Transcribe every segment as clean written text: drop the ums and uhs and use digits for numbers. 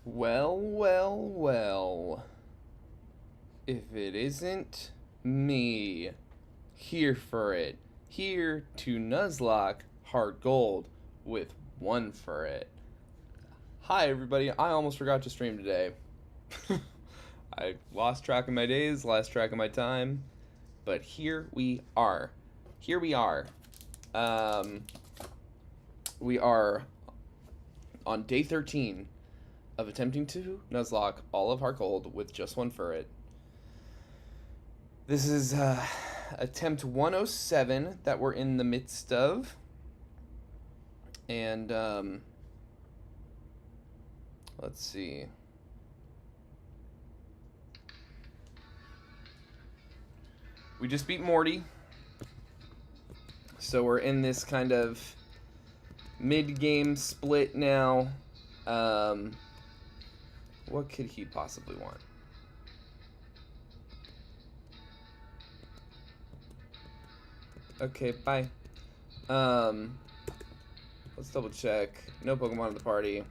Well, well, well. If it isn't me, here for it. Here to Nuzlocke HeartGold with one Furret. Hi, everybody. I almost forgot to stream today. I lost track of my days, lost track of my time, but here we are. Here we are. We are on day 13 of attempting to Nuzlocke all of HeartGold with just one Furret. This is attempt 107 that we're in the midst of. And let's see. We just beat Morty. So we're in this kind of mid-game split now. What could he possibly want? Okay, bye. Let's double check. No Pokemon in the party.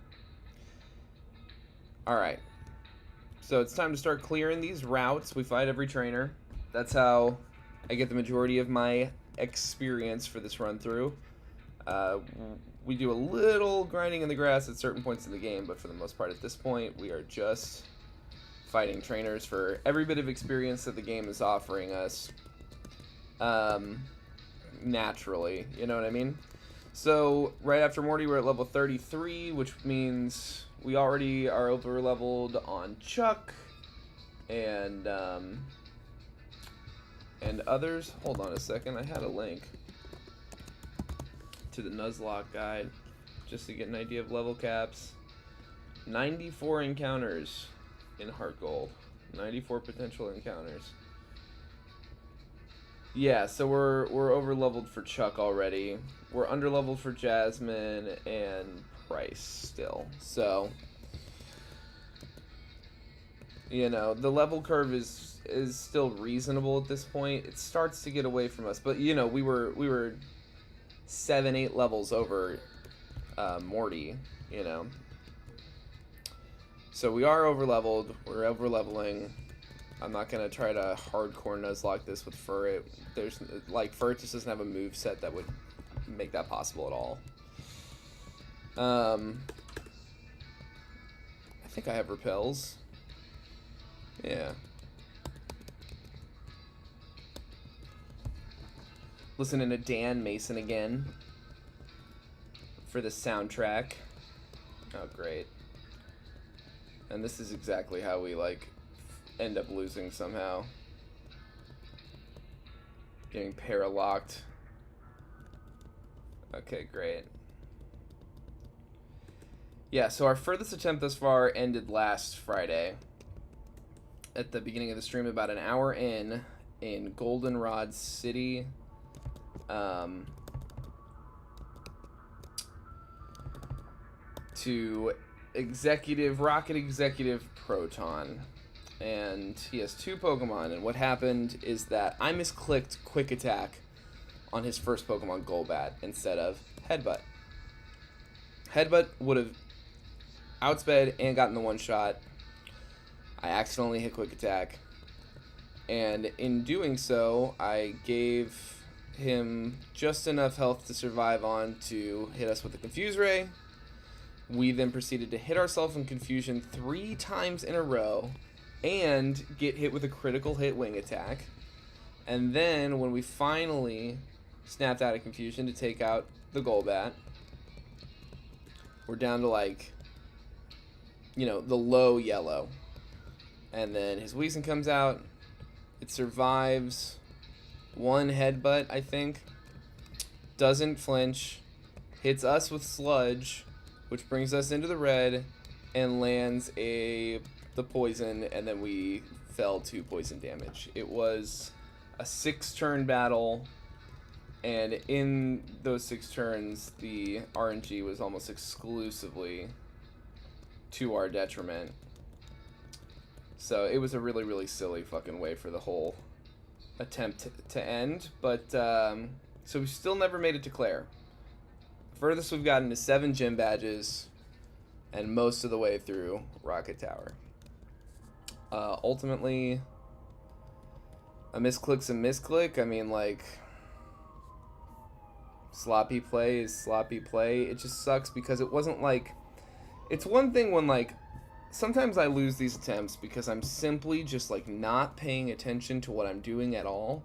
Alright. So it's time to start clearing these routes. We fight every trainer. That's how I get the majority of my experience for this run through. We do a little grinding in the grass at certain points in the game, but for the most part at this point, we are just fighting trainers for every bit of experience that the game is offering us. Naturally, you know what I mean? So, right after Morty, we're at level 33, which means we already are over-leveled on Chuck, and others. Hold on a second, I had a link to the Nuzlocke guide, just to get an idea of level caps. 94 encounters in HeartGold. 94 potential encounters. Yeah, so we're over leveled for Chuck already. We're under leveled for Jasmine and Price still. So, you know, the level curve is still reasonable at this point. It starts to get away from us, but you know, we were 7-8 levels over Morty, you know. So we are over leveled. We're over leveling. I'm not gonna try to hardcore Nuzlocke this with Furret. There's like Furret just doesn't have a move set that would make that possible at all. I think I have repels. Yeah. Listening to Dan Mason again for the soundtrack. Oh, great. And this is exactly how we like end up losing somehow. Getting paralocked. Okay, great. Yeah, so our furthest attempt thus far ended last Friday. At the beginning of the stream, about an hour in Goldenrod City. To Rocket Executive Proton. And he has 2 Pokemon, and what happened is that I misclicked Quick Attack on his first Pokemon, Golbat, instead of Headbutt. Headbutt would have outsped and gotten the one-shot. I accidentally hit Quick Attack, and in doing so, I gave him just enough health to survive on to hit us with a Confuse Ray. We then proceeded to hit ourselves in Confusion 3 times in a row, and get hit with a critical hit wing attack. And then when we finally snapped out of Confusion to take out the Golbat, we're down to like, you know, the low yellow. And then his Weezing comes out. It survives 1 headbutt, I think. Doesn't flinch. Hits us with Sludge, which brings us into the red, and lands the poison, and then we fell to poison damage. It was a 6-turn battle, and in those 6 turns, the RNG was almost exclusively to our detriment. So it was a really, really silly fucking way for the whole attempt to end, but so we still never made it to Claire. Furthest we've gotten is 7 gym badges, and most of the way through Rocket Tower. Ultimately, a misclick's a misclick. I mean, like, sloppy play is sloppy play. It just sucks because it wasn't like... It's one thing when, like, sometimes I lose these attempts because I'm simply just, like, not paying attention to what I'm doing at all,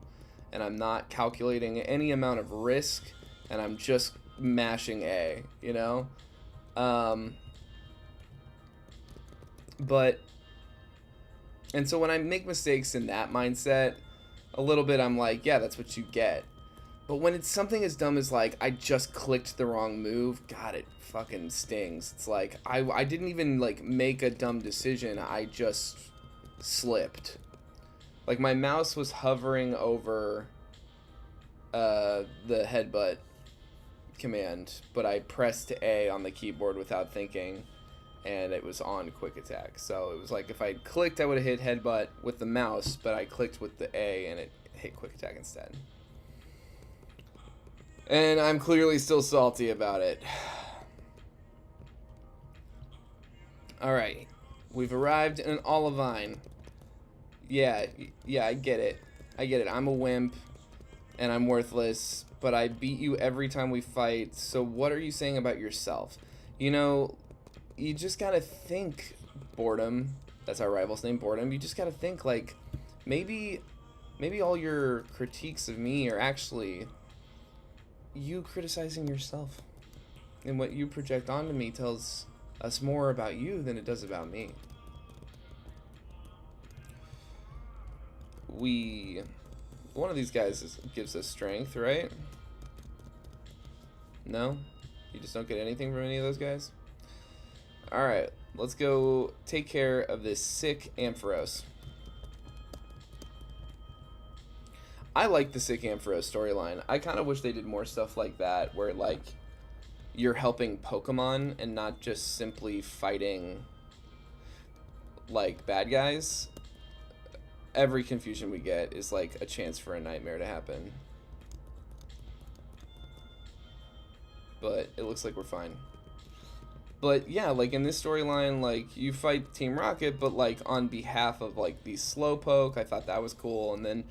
and I'm not calculating any amount of risk, and I'm just mashing A, you know? And so when I make mistakes in that mindset, a little bit I'm like, yeah, that's what you get. But when it's something as dumb as, like, I just clicked the wrong move, God, it fucking stings. It's like, I didn't even, like, make a dumb decision. I just slipped. Like, my mouse was hovering over the headbutt command, but I pressed A on the keyboard without thinking, and it was on quick attack. So it was like if I clicked, I would have hit headbutt with the mouse, but I clicked with the A and it hit quick attack instead. And I'm clearly still salty about it. Alright, we've arrived in an Olivine. Yeah, I get it. I'm a wimp, and I'm worthless, but I beat you every time we fight, so what are you saying about yourself? You know, you just gotta think, Boredom. That's our rival's name, Boredom. You just gotta think, like, maybe all your critiques of me are actually you criticizing yourself. And what you project onto me tells us more about you than it does about me. One of these guys gives us strength, right? No? You just don't get anything from any of those guys? Alright, let's go take care of this sick Ampharos. I like the sick Ampharos storyline. I kind of wish they did more stuff like that, where, like, you're helping Pokemon and not just simply fighting, like, bad guys. Every confusion we get is, like, a chance for a nightmare to happen. But it looks like we're fine. But yeah, like in this storyline, like you fight Team Rocket, but like on behalf of like the Slowpoke. I thought that was cool. And then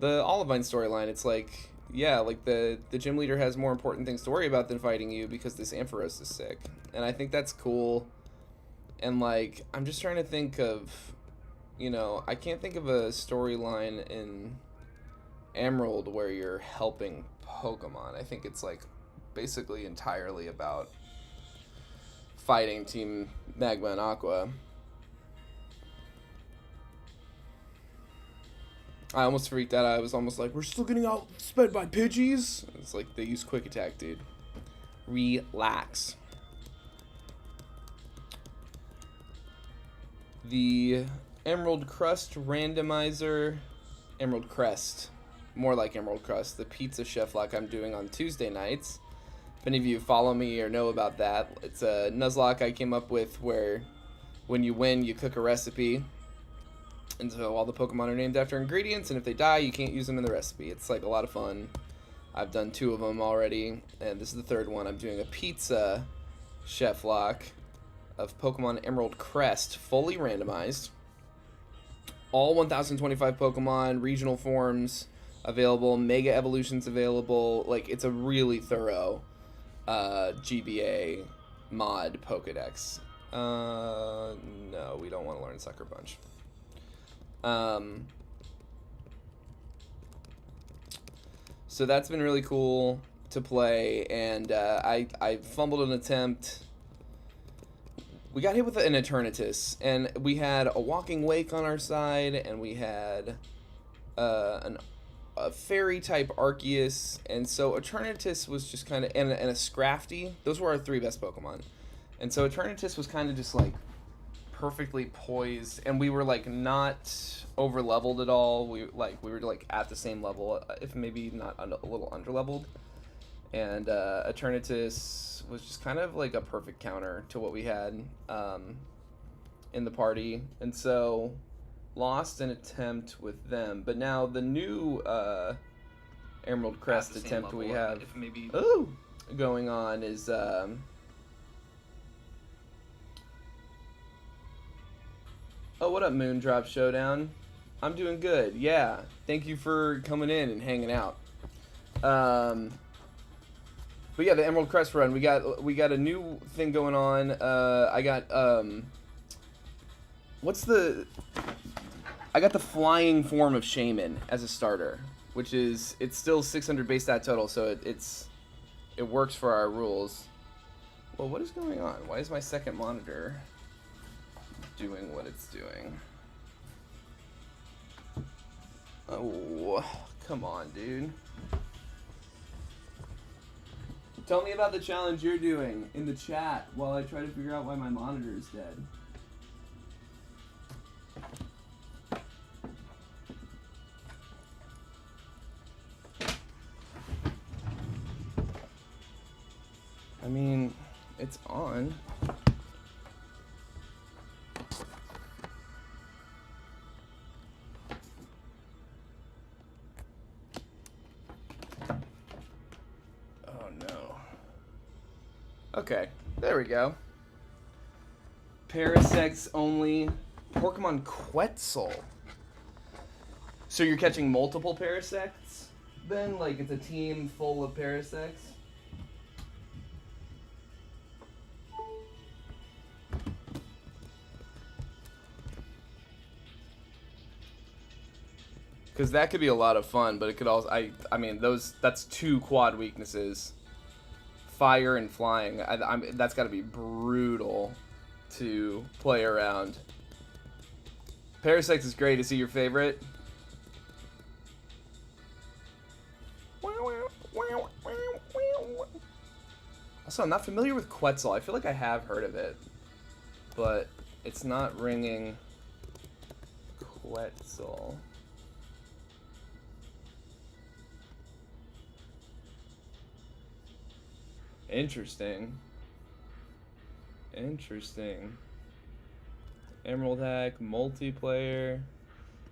the Olivine storyline, it's like, yeah, like the gym leader has more important things to worry about than fighting you because this Ampharos is sick. And I think that's cool. And like, I'm just trying to think of, you know, I can't think of a storyline in Emerald where you're helping Pokemon. I think it's like basically entirely about fighting Team Magma and Aqua. I almost freaked out. I was almost like, we're still getting outsped by Pidgeys? It's like, they use quick attack, dude. Relax. The Emerald Crust randomizer. Emerald Crest. More like Emerald Crust. The pizza chef lock I'm doing on Tuesday nights. If any of you follow me or know about that, it's a Nuzlocke I came up with where when you win, you cook a recipe. And so all the Pokemon are named after ingredients, and if they die, you can't use them in the recipe. It's like a lot of fun. I've done 2 of them already, and this is the 3rd one. I'm doing a pizza chef lock of Pokemon Emerald Crest, fully randomized. All 1,025 Pokemon, regional forms available, Mega Evolutions available. Like, it's a really thorough GBA mod Pokedex. No, we don't want to learn Sucker Punch. So that's been really cool to play, and I fumbled an attempt. We got hit with an Eternatus, and we had a Walking Wake on our side, and we had a fairy type Arceus, and so Eternatus was just kind of, and a Scrafty. Those were our 3 best Pokemon, and so Eternatus was kind of just like perfectly poised, and we were like not over leveled at all. We were like at the same level, if maybe not a little under leveled, and Eternatus was just kind of like a perfect counter to what we had in the party, and so lost an attempt with them. But now the new Emerald Crest attempt we have going on is Oh, what up, Moondrop Showdown? I'm doing good. Yeah, thank you for coming in and hanging out. But yeah, the Emerald Crest run. We got a new thing going on. I got I got the flying form of Shaman as a starter, which is it's still 600 base stat total, so it works for our rules. Well, what is going on? Why is my second monitor doing what it's doing? Oh, come on, dude. Tell me about the challenge you're doing in the chat while I try to figure out why my monitor is dead. I mean, it's on. Oh no. Okay, there we go. Parasects only. Pokemon Quetzal. So you're catching multiple Parasects then? Like it's a team full of Parasects? Because that could be a lot of fun, but it could also... I mean, that's two quad weaknesses. Fire and flying. That's got to be brutal to play around. Parasect is great. Is he your favorite? Also, I'm not familiar with Quetzal. I feel like I have heard of it, but it's not ringing. Quetzal. Interesting. Interesting. Emerald Hack, multiplayer.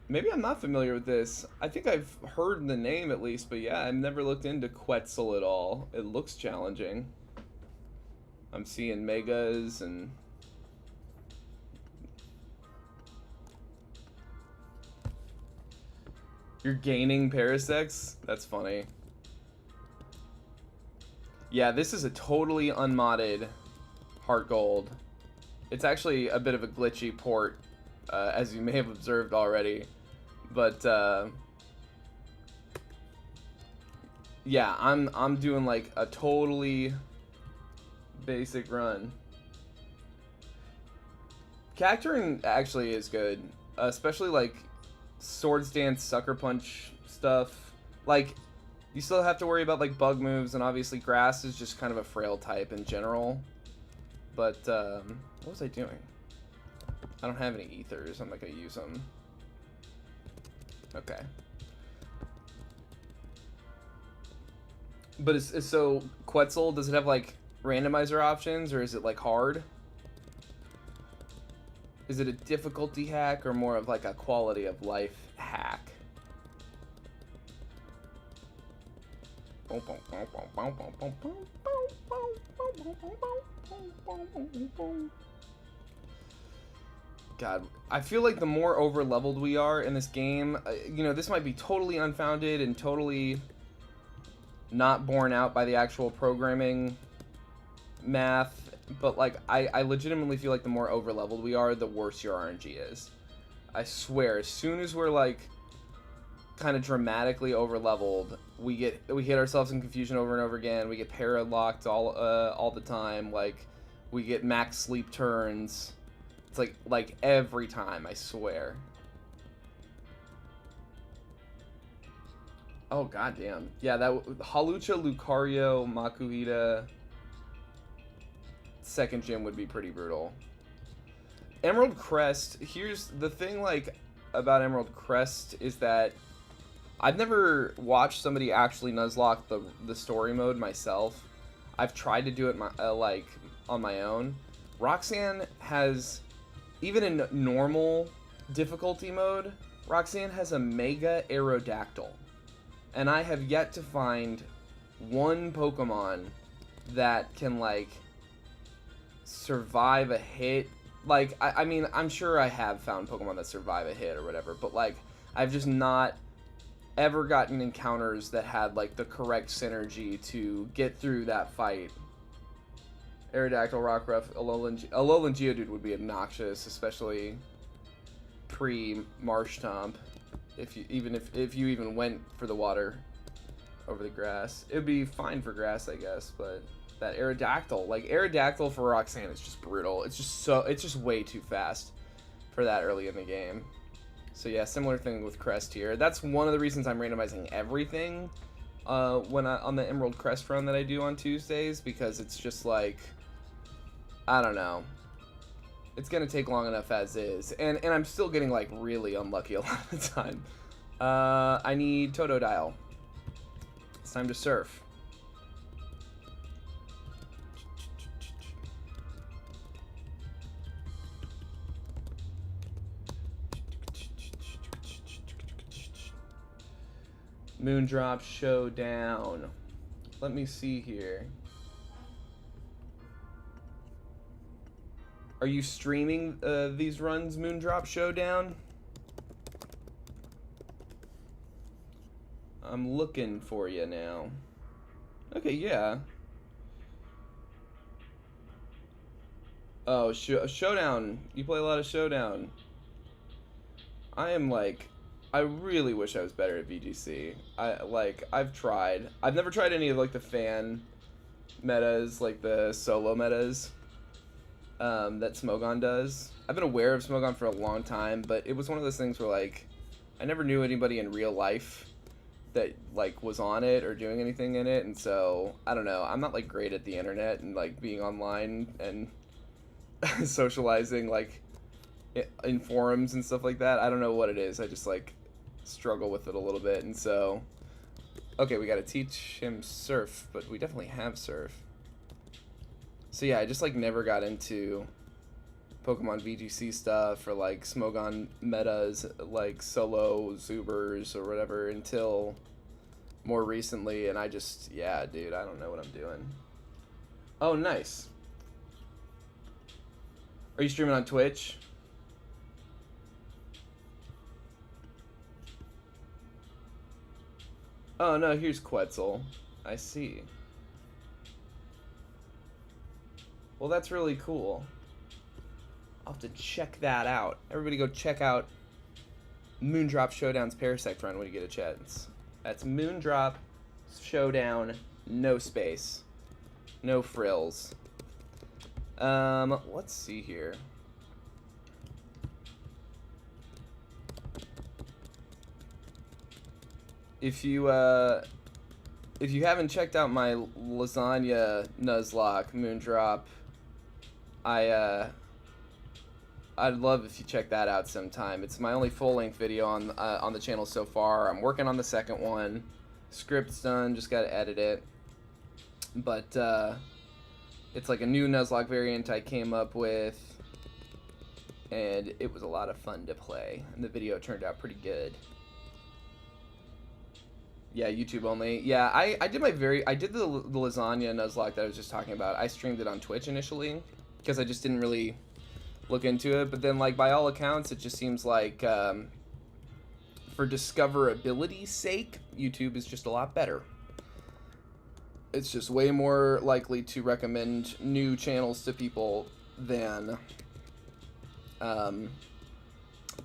Maybe I'm not familiar with this. I think I've heard the name at least, but yeah, I've never looked into Quetzal at all. It looks challenging. I'm seeing megas and... You're gaining Parasects? That's funny. Yeah, this is a totally unmodded HeartGold. It's actually a bit of a glitchy port, as you may have observed already. But yeah, I'm doing like a totally basic run. Cacturne actually is good, especially like Swords Dance, Sucker Punch stuff. Like, you still have to worry about like bug moves, and obviously grass is just kind of a frail type in general. But what was I doing? I don't have any ethers. I'm not gonna use them. Okay. But so Quetzal, does it have like randomizer options, or is it like hard? Is it a difficulty hack or more of like a quality of life hack? God, I feel like the more over-leveled we are in this game, you know, this might be totally unfounded and totally not borne out by the actual programming math, but like, I legitimately feel like the more over-leveled we are, the worse your RNG is. I swear, as soon as we're like kind of dramatically over-leveled, we hit ourselves in confusion over and over again. We get para-locked all the time. Like, we get max sleep turns. It's like every time, I swear. Oh goddamn. Yeah, that Halucha, Lucario, Makuhita second gym would be pretty brutal. Emerald Crest, here's the thing like about Emerald Crest is that I've never watched somebody actually Nuzlocke the story mode myself. I've tried to do it like on my own. Roxanne has, even in normal difficulty mode, Roxanne has a Mega Aerodactyl. And I have yet to find one Pokemon that can like survive a hit like, I mean, I'm sure I have found Pokemon that survive a hit or whatever, but, like, I've just not ever gotten encounters that had, like, the correct synergy to get through that fight. Aerodactyl, Rockruff, Alolan Geodude would be obnoxious, especially pre-Marshtomp. If you even went for the water over the grass, it'd be fine for grass, I guess. But that Aerodactyl, like Aerodactyl for Roxanne, is just brutal. It's just way too fast for that early in the game. So yeah, similar thing with Crest here. That's one of the reasons I'm randomizing everything on the Emerald Crest run that I do on Tuesdays, because it's just like, I don't know. It's gonna take long enough as is, and I'm still getting like really unlucky a lot of the time. I need Totodile. It's time to surf. Moondrop Showdown. Let me see here. Are you streaming these runs, Moondrop Showdown? I'm looking for you now. Okay, yeah. Oh, Showdown. You play a lot of Showdown. I am like, I really wish I was better at VGC. I've tried. I've never tried any of like the fan metas, like the solo metas that Smogon does. I've been aware of Smogon for a long time, but it was one of those things where like I never knew anybody in real life that like was on it or doing anything in it, and so I don't know. I'm not like great at the internet and like being online and socializing like in forums and stuff like that. I don't know what it is. I just like struggle with it a little bit, and so okay, we got to teach him surf, but we definitely have surf. So yeah, I just like never got into Pokemon VGC stuff or like Smogon metas, like solo Zubers or whatever, until more recently, and I just, yeah, dude, I don't know what I'm doing. Oh, nice. Are you streaming on Twitch? Oh no, here's Quetzal. I see. Well, that's really cool. I'll have to check that out. Everybody go check out Moondrop Showdown's Parasect run when you get a chance. That's Moondrop Showdown, no space. No frills. Let's see here. If you haven't checked out my lasagna Nuzlocke Moondrop, I'd love if you check that out sometime. It's my only full-length video on the channel so far. I'm working on the second one. Script's done, just gotta edit it. But it's like a new Nuzlocke variant I came up with, and it was a lot of fun to play. And the video turned out pretty good. Yeah, YouTube only. Yeah, I did the lasagna Nuzlocke that I was just talking about. I streamed it on Twitch initially because I just didn't really look into it, but then like by all accounts it just seems like for discoverability's sake, YouTube is just a lot better. It's just way more likely to recommend new channels to people than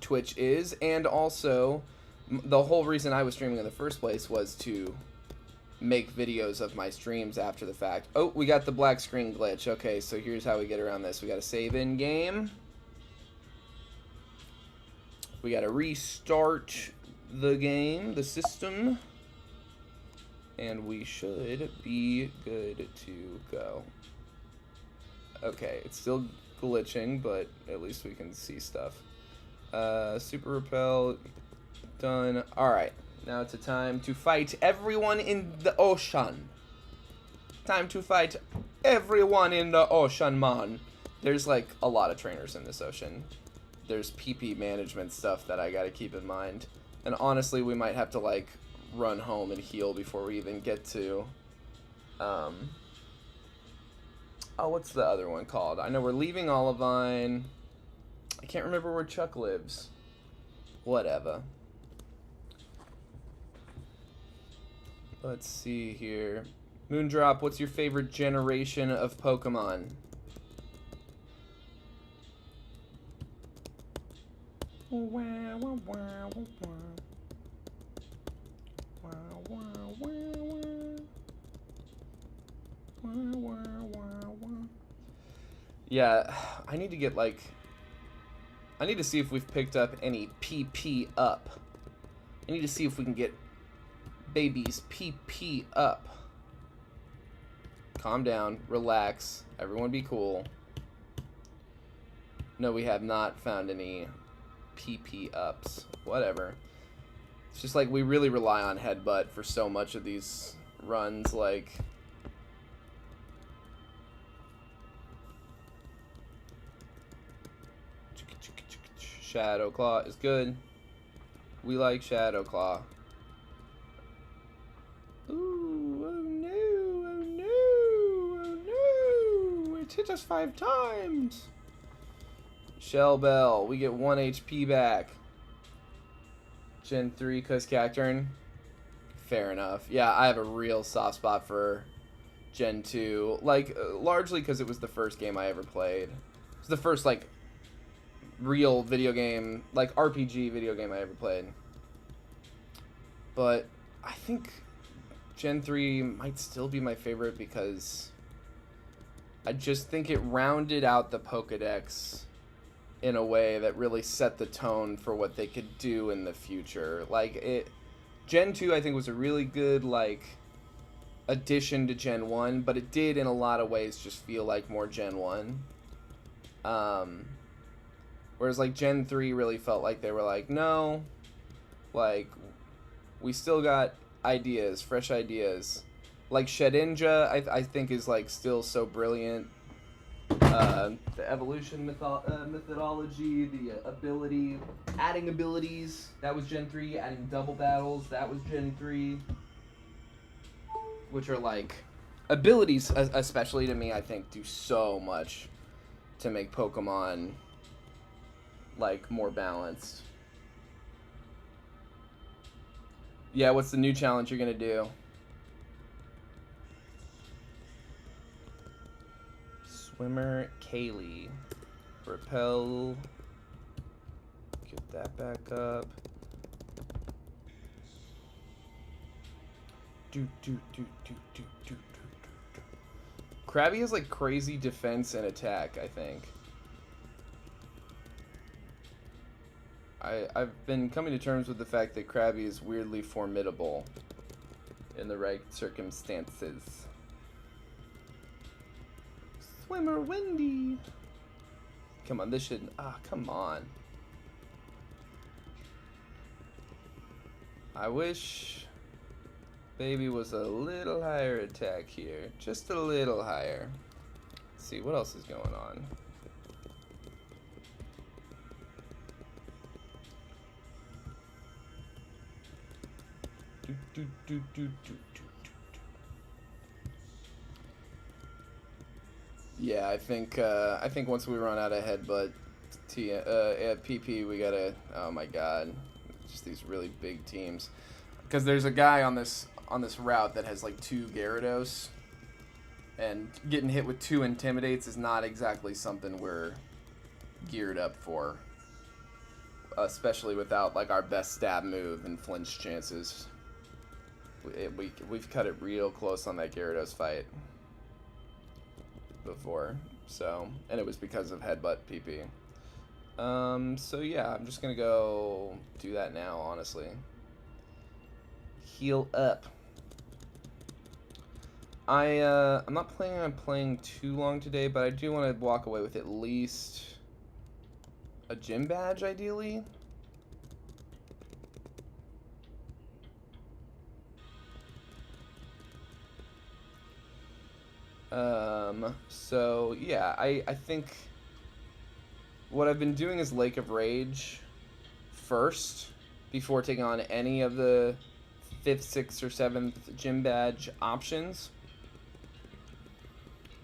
Twitch is, and also the whole reason I was streaming in the first place was to make videos of my streams after the fact. Oh, we got the black screen glitch. Okay, so here's how we get around this. We got to save in game. We got to restart the game, the system. And we should be good to go. Okay, it's still glitching, but at least we can see stuff. Super Repel, done. Alright, now it's a time to fight everyone in the ocean. Time to fight everyone in the ocean, man. There's like a lot of trainers in this ocean. There's PP management stuff that I gotta keep in mind. And honestly, we might have to like run home and heal before we even get to oh, what's the other one called? I know we're leaving Olivine. I can't remember where Chuck lives. Whatever. Let's see here. Moondrop, what's your favorite generation of Pokemon? Yeah, I need to get like... I need to see if we've picked up any PP up. I need to see if we can get babies PP up. Calm down, relax, everyone be cool. No, we have not found any PP ups. Whatever. It's just like we really rely on Headbutt for so much of these runs, like... Shadow Claw is good. We like Shadow Claw. Ooh, oh no, oh no, oh no! It hit us 5 times! Shell Bell, we get 1 HP back. Gen 3 Cuscacturn. Fair enough. Yeah, I have a real soft spot for Gen 2. Like, largely because it was the first game I ever played. It's the first, like, real video game, like RPG video game I ever played. But I think Gen 3 might still be my favorite because I just think it rounded out the Pokedex in a way that really set the tone for what they could do in the future. Like, Gen 2 I think was a really good, like, addition to Gen 1, but it did in a lot of ways just feel like more Gen 1. Whereas, like, Gen 3 really felt like they were like, no, like, we still got ideas, fresh ideas. Like, Shedinja, I think, is, like, still so brilliant. The evolution methodology, the ability, adding abilities, that was Gen 3. Adding double battles, that was Gen 3. Which are, like, abilities, especially to me, I think, do so much to make Pokemon... like, more balanced. Yeah, what's the new challenge you're gonna do? Swimmer Kaylee. Repel. Get that back up. Krabby has, like, crazy defense and attack, I think. I've been coming to terms with the fact that Krabby is weirdly formidable in the right circumstances. Swimmer Wendy! Come on, this shouldn't... Ah, come on. I wish Baby was a little higher attack here. Just a little higher. Let's see, what else is going on? Yeah, I think once we run out of Headbutt at PP, we gotta... Oh my god, just these really big teams. Because there's a guy on this route that has like 2 Gyarados, and getting hit with 2 Intimidates is not exactly something we're geared up for. Especially without like our best stab move and flinch chances. We've cut it real close on that Gyarados fight before, so, and it was because of Headbutt PP. So yeah, I'm just gonna go do that now, honestly. Heal up. I'm not planning on playing too long today, but I do want to walk away with at least a gym badge, ideally. So yeah, I think what I've been doing is Lake of Rage first before taking on any of the 5th, 6th, or 7th gym badge options.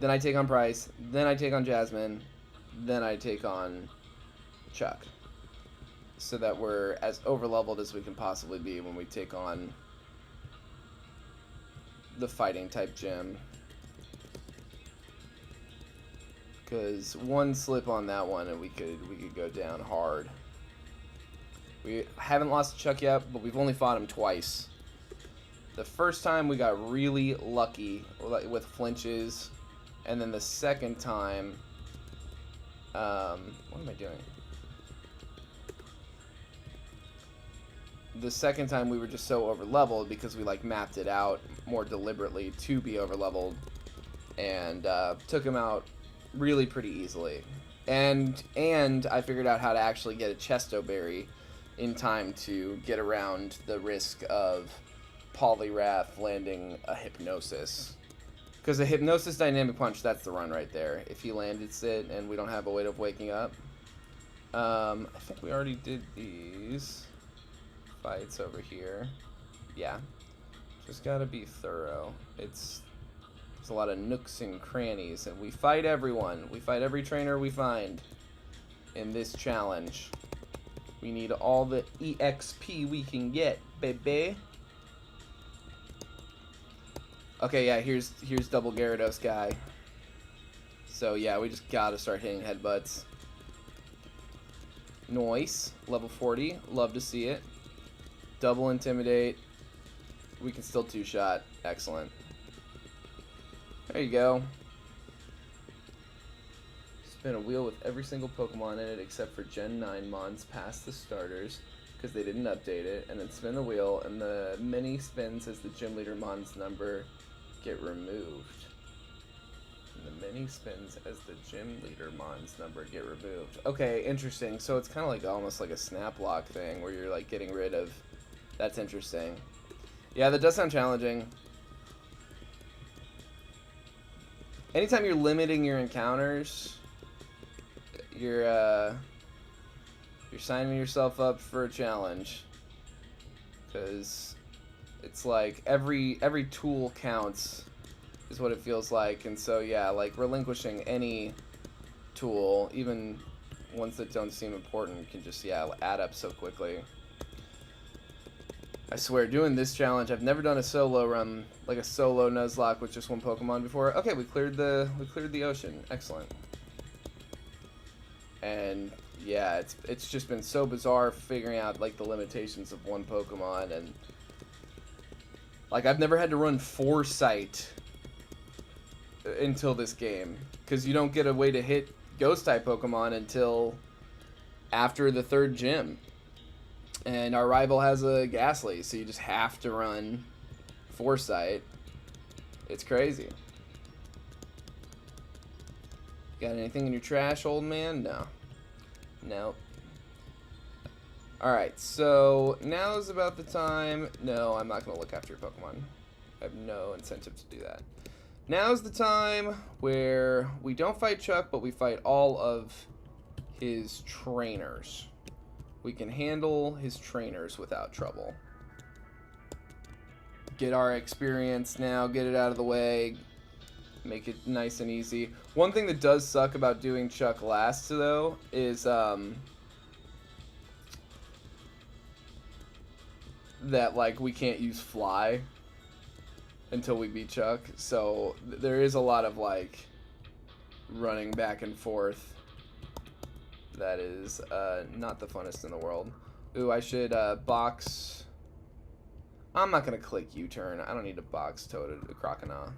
Then I take on Price, then I take on Jasmine, then I take on Chuck, so that we're as overleveled as we can possibly be when we take on the fighting type gym. Because one slip on that one and we could go down hard. We haven't lost to Chuck yet, but we've only fought him twice. The first time we got really lucky with flinches, and then the second time, what am I doing? The second time we were just so overleveled because we like mapped it out more deliberately to be overleveled, and took him out really pretty easily. And I figured out how to actually get a Chesto Berry in time to get around the risk of Poliwrath landing a Hypnosis. Because a Hypnosis Dynamic Punch, that's the run right there. If he landed it and we don't have a way of waking up. I think we already did these fights over here. Yeah. Just gotta be thorough. There's a lot of nooks and crannies, and we fight everyone. We fight every trainer we find in this challenge. We need all the EXP we can get, baby. Okay, yeah, here's double Gyarados guy. So yeah, we just gotta start hitting headbutts. Noise, level 40, love to see it. Double Intimidate. We can still two-shot, excellent. There you go. Spin a wheel with every single Pokemon in it except for Gen 9 Mons past the starters because they didn't update it, and then spin the wheel and the many spins as the gym leader Mons number get removed. And the many spins as the gym leader Mons number get removed. Okay, interesting. So it's kind of like almost like a snap lock thing where you're like getting rid of. That's interesting. Yeah, that does sound challenging. Anytime you're limiting your encounters, you're signing yourself up for a challenge, because it's like every tool counts is what it feels like. And so yeah, like relinquishing any tool, even ones that don't seem important, can just add up so quickly. I swear, doing this challenge, I've never done a solo run, like a solo Nuzlocke with just one Pokemon before. Okay, we cleared the ocean. Excellent. And yeah, it's just been so bizarre figuring out like the limitations of one Pokemon, and like I've never had to run Foresight until this game, because you don't get a way to hit Ghost type Pokemon until after the third gym. And our rival has a Ghastly, so you just have to run Foresight. It's crazy. Got anything in your trash, old man? No. Nope. Alright, so now's about the time. No, I'm not going to look after your Pokemon. I have no incentive to do that. Now's the time where we don't fight Chuck, but we fight all of his trainers. We can handle his trainers without trouble. Get our experience now, get it out of the way, make it nice and easy. One thing that does suck about doing Chuck last, though, is that like we can't use Fly until we beat Chuck. So there is a lot of like running back and forth. That is not the funnest in the world. Ooh, I should box. I'm not gonna click U-turn. I don't need to box Toad a Croconaw.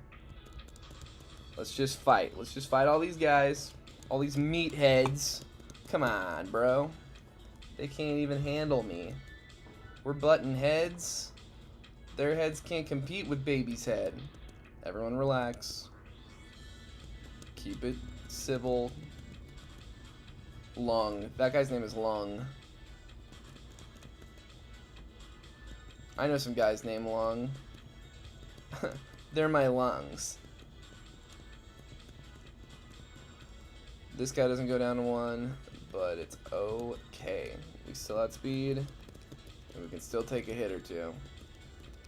Let's just fight. Let's just fight all these guys, all these meatheads. Come on, bro. They can't even handle me. We're button heads. Their heads can't compete with baby's head. Everyone relax. Keep it civil. Lung. That guy's name is Lung. I know some guys named Lung. They're my lungs. This guy doesn't go down to 1, but it's okay. We still outspeed, and we can still take a hit or two.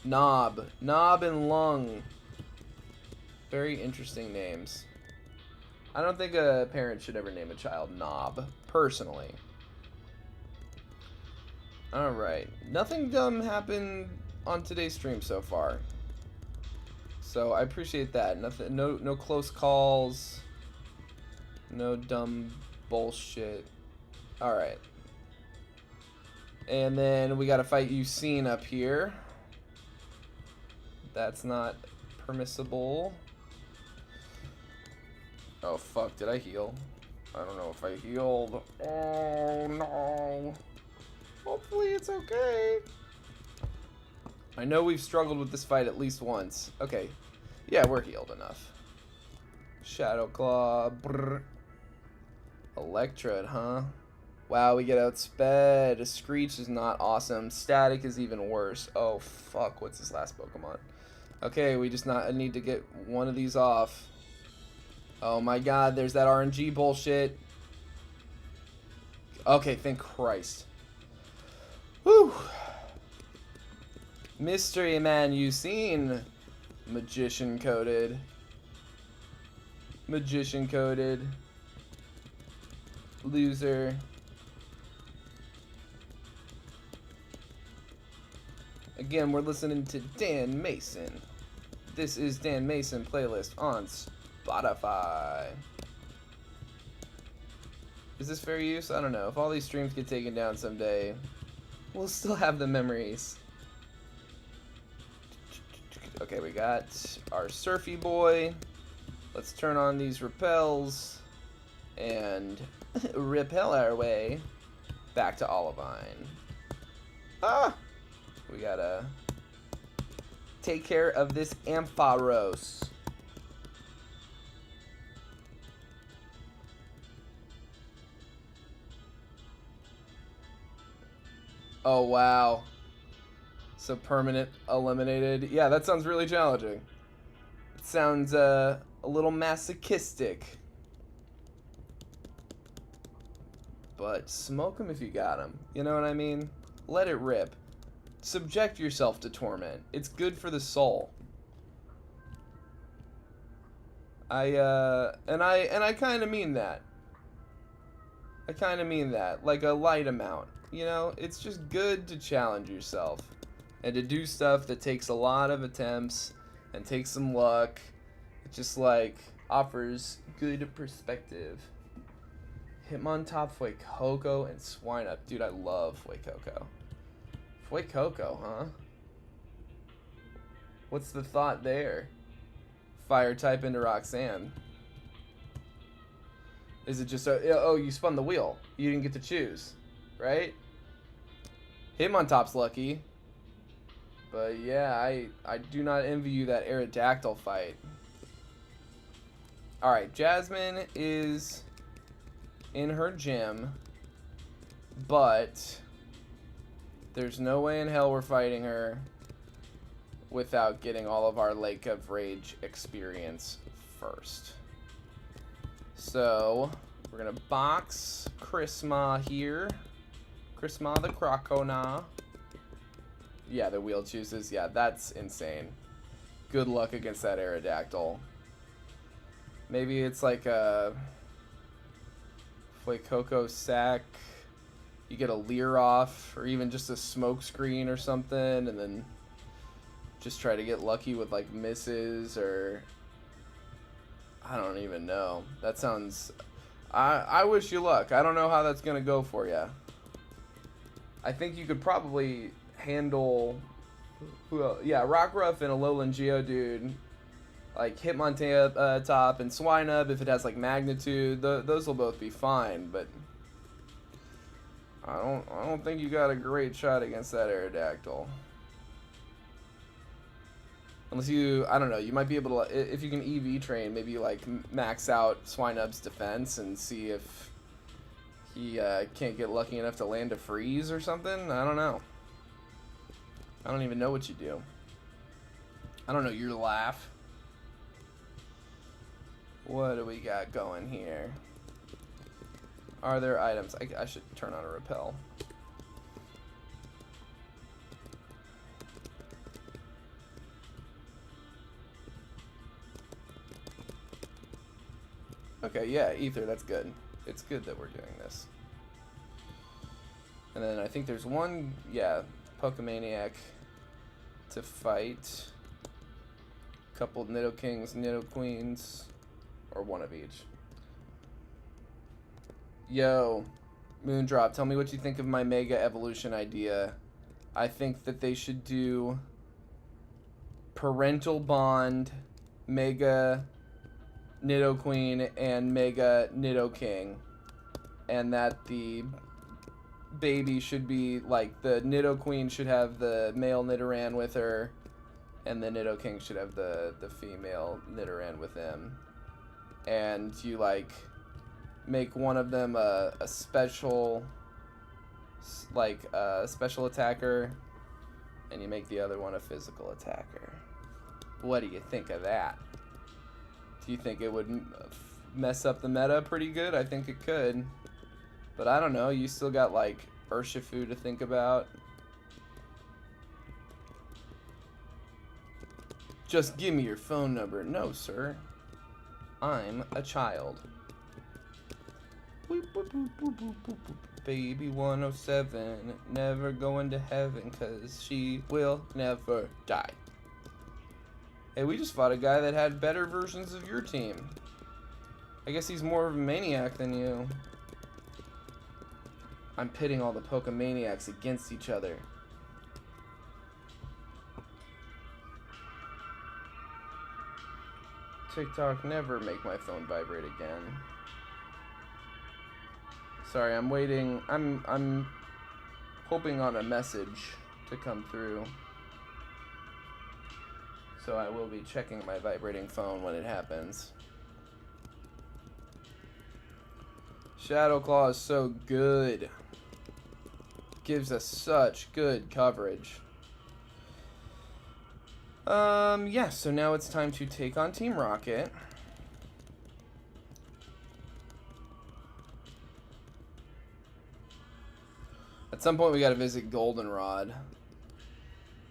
Knob. Knob and Lung. Very interesting names. I don't think a parent should ever name a child Knob, personally. Alright. Nothing dumb happened on today's stream so far. So I appreciate that. Nothing, no close calls. No dumb bullshit. Alright. And then we gotta fight Usain up here. That's not permissible. Oh fuck, did I heal? I don't know if I healed. Oh no. Hopefully it's okay. I know we've struggled with this fight at least once. Okay. Yeah, we're healed enough. Shadow Claw. Brr. Electrode, huh? Wow, we get outsped. A Screech is not awesome. Static is even worse. Oh, fuck. What's his last Pokemon? Okay, we just need to get one of these off. Oh my god, there's that RNG bullshit. Okay, thank Christ. Whew. Mystery Man Usain. Magician coded. Magician coded. Loser. Again, we're listening to Dan Mason. This is Dan Mason playlist on Spotify. Is this fair use? I don't know. If all these streams get taken down someday, we'll still have the memories. Okay, we got our Surfy Boy. Let's turn on these repels and repel our way back to Olivine. Ah! We gotta take care of this Ampharos. Oh, wow. So permanent eliminated. Yeah, that sounds really challenging. It sounds a little masochistic. But smoke him if you got him. You know what I mean? Let it rip. Subject yourself to torment. It's good for the soul. I kind of mean that. I kind of mean that. Like a light amount. You know, it's just good to challenge yourself. And to do stuff that takes a lot of attempts and takes some luck. It just, like, offers good perspective. Hitmontop, Fuecoco, and Swineup. Dude, I love Fuecoco. Fuecoco, huh? What's the thought there? Fire type into Roxanne. Is it just a... Oh, you spun the wheel. You didn't get to choose. Right? Hitmontop's lucky. But yeah, I do not envy you that Aerodactyl fight. Alright, Jasmine is in her gym. But there's no way in hell we're fighting her without getting all of our Lake of Rage experience first. So, we're going to box Chrisma here. Chrisma the Crocona. Yeah, the wheel chooses. Yeah, that's insane. Good luck against that Aerodactyl. Maybe it's like a Fuecoco sack. You get a Leer off, or even just a smoke screen or something, and then just try to get lucky with like misses, or I don't even know. That sounds... I wish you luck. I don't know how that's going to go for you. I think you could probably handle... yeah, Rockruff and a Alolan Geodude. Like Hitmontop and Swinub, if it has like magnitude, those will both be fine, but I don't think you got a great shot against that Aerodactyl. Unless you, I don't know, you might be able to, if you can EV train, maybe like max out Swinub's defense and see if he can't get lucky enough to land a freeze or something. I don't know. I don't even know what you do. I don't know, your laugh. What do we got going here? Are there items? I should turn on a repel. Okay, yeah, Ether, that's good. It's good that we're doing this. And then I think there's one, yeah, Pokemaniac to fight. Couple Nidokings, Nidoqueens, or one of each. Yo, Moondrop, tell me what you think of my Mega Evolution idea. I think that they should do Parental Bond, Mega Nidoqueen, and Mega Nidoking. And that the baby should be, like, the Nidoqueen should have the male Nidoran with her, and the Nidoking should have the female Nidoran with him. And you, like, make one of them a special, like, a special attacker, and you make the other one a physical attacker. What do you think of that? Do you think it would mess up the meta pretty good? I think it could. But I don't know, you still got, like, Urshifu to think about. Just give me your phone number. No, sir. I'm a child. Baby 107, never going to heaven, 'cause she will never die. Hey, we just fought a guy that had better versions of your team. I guess he's more of a maniac than you. I'm pitting all the Pokemaniacs against each other. TikTok, never make my phone vibrate again. Sorry, I'm waiting. I'm hoping on a message to come through. So I will be checking my vibrating phone when it happens. Shadow Claw is so good. Gives us such good coverage. Yeah, so now it's time to take on Team Rocket. At some point we gotta visit Goldenrod.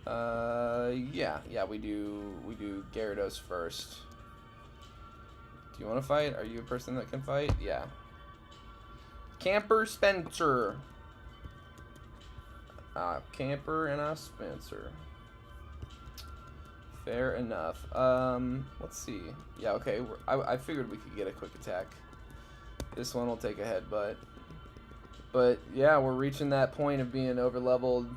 Yeah, we do Gyarados first. Do you wanna fight? Are you a person that can fight? Yeah. Camper Spencer. Camper and a Spencer. Fair enough. Let's see. Yeah, okay. I figured we could get a quick attack. This one will take a headbutt. But yeah, we're reaching that point of being overleveled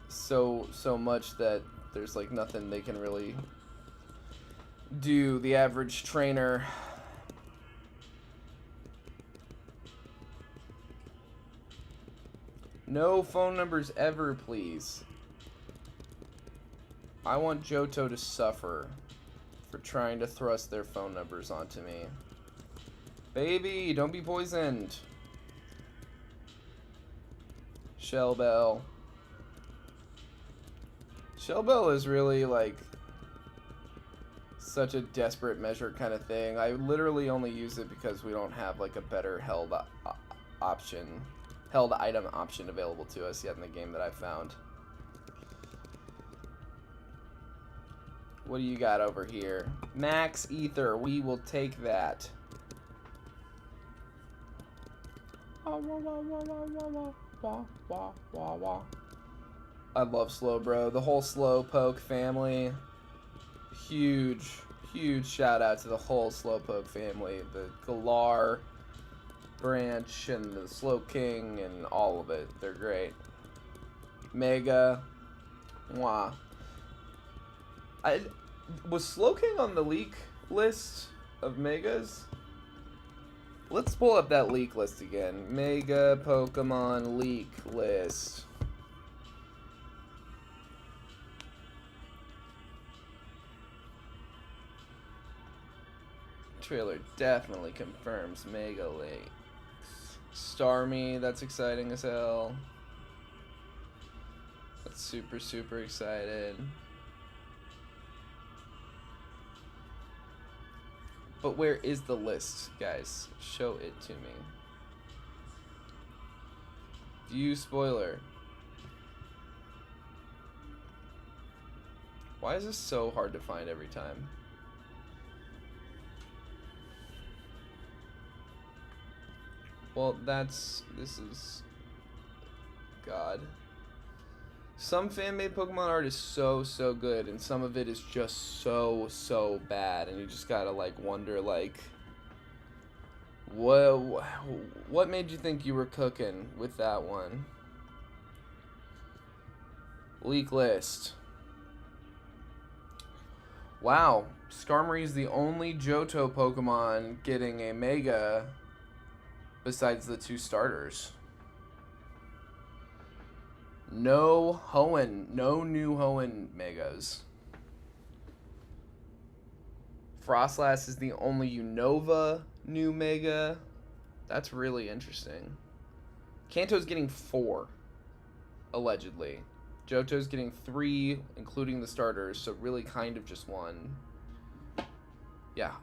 so much that there's like nothing they can really do. The average trainer. No phone numbers ever, please. I want Johto to suffer for trying to thrust their phone numbers onto me. Baby, don't be poisoned. Shellbell. Shellbell is really like such a desperate measure kind of thing. I literally only use it because we don't have like a better held item option available to us yet in the game that I found. What do you got over here? Max Ether. We will take that. I love Slowbro. The whole Slowpoke family. Huge shout out to the whole Slowpoke family. The Galar branch and the Slowking and all of it. They're great. Mega. Mwah. Was Slowking on the leak list of Megas? Let's pull up that leak list again. Mega Pokemon leak list. Trailer definitely confirms Mega Leaks. Starmie, that's exciting as hell. That's super excited. But where is the list, guys? Show it to me. View spoiler. Why is this so hard to find every time? Well, this is God. Some fan-made Pokemon art is so good, and some of it is just so bad, and you just gotta like wonder like, what made you think you were cooking with that one? Leak list. Wow, Skarmory is the only Johto Pokemon getting a Mega besides the 2 starters. No Hoenn, no new Hoenn Megas. Frostlass is the only Unova new Mega. That's really interesting. Kanto's getting 4, allegedly. Johto's getting 3, including the starters, so really kind of just 1. Yeah.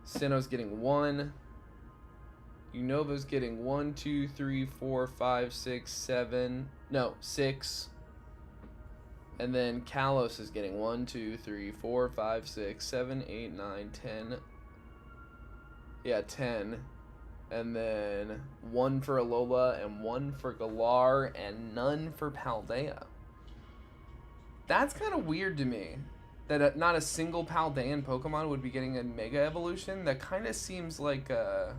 Sinnoh's getting 1. Unova's getting 1, 2, 3, 4, 5, 6, 7. No, 6. And then Kalos is getting 1, 2, 3, 4, 5, 6, 7, 8, 9, 10. Yeah, 10. And then 1 for Alola and 1 for Galar and none for Paldea. That's kind of weird to me. That not a single Paldean Pokemon would be getting a Mega Evolution. That kind of seems like a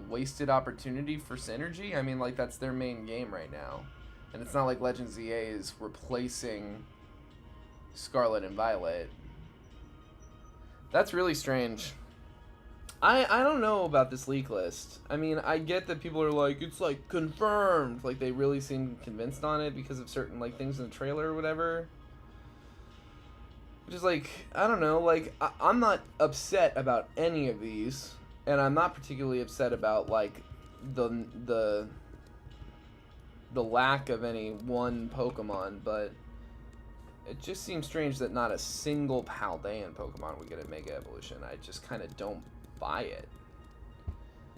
wasted opportunity for Synergy. I mean, like, that's their main game right now. And it's not like Legends EA is replacing Scarlet and Violet. That's really strange. I don't know about this leak list. I mean, I get that people are like, it's like confirmed. Like, they really seem convinced on it because of certain like things in the trailer or whatever. Which is like, I don't know, like, I'm not upset about any of these. And I'm not particularly upset about like the lack of any one Pokemon, but it just seems strange that not a single Paldean Pokemon would get a Mega Evolution. I just kind of don't buy it.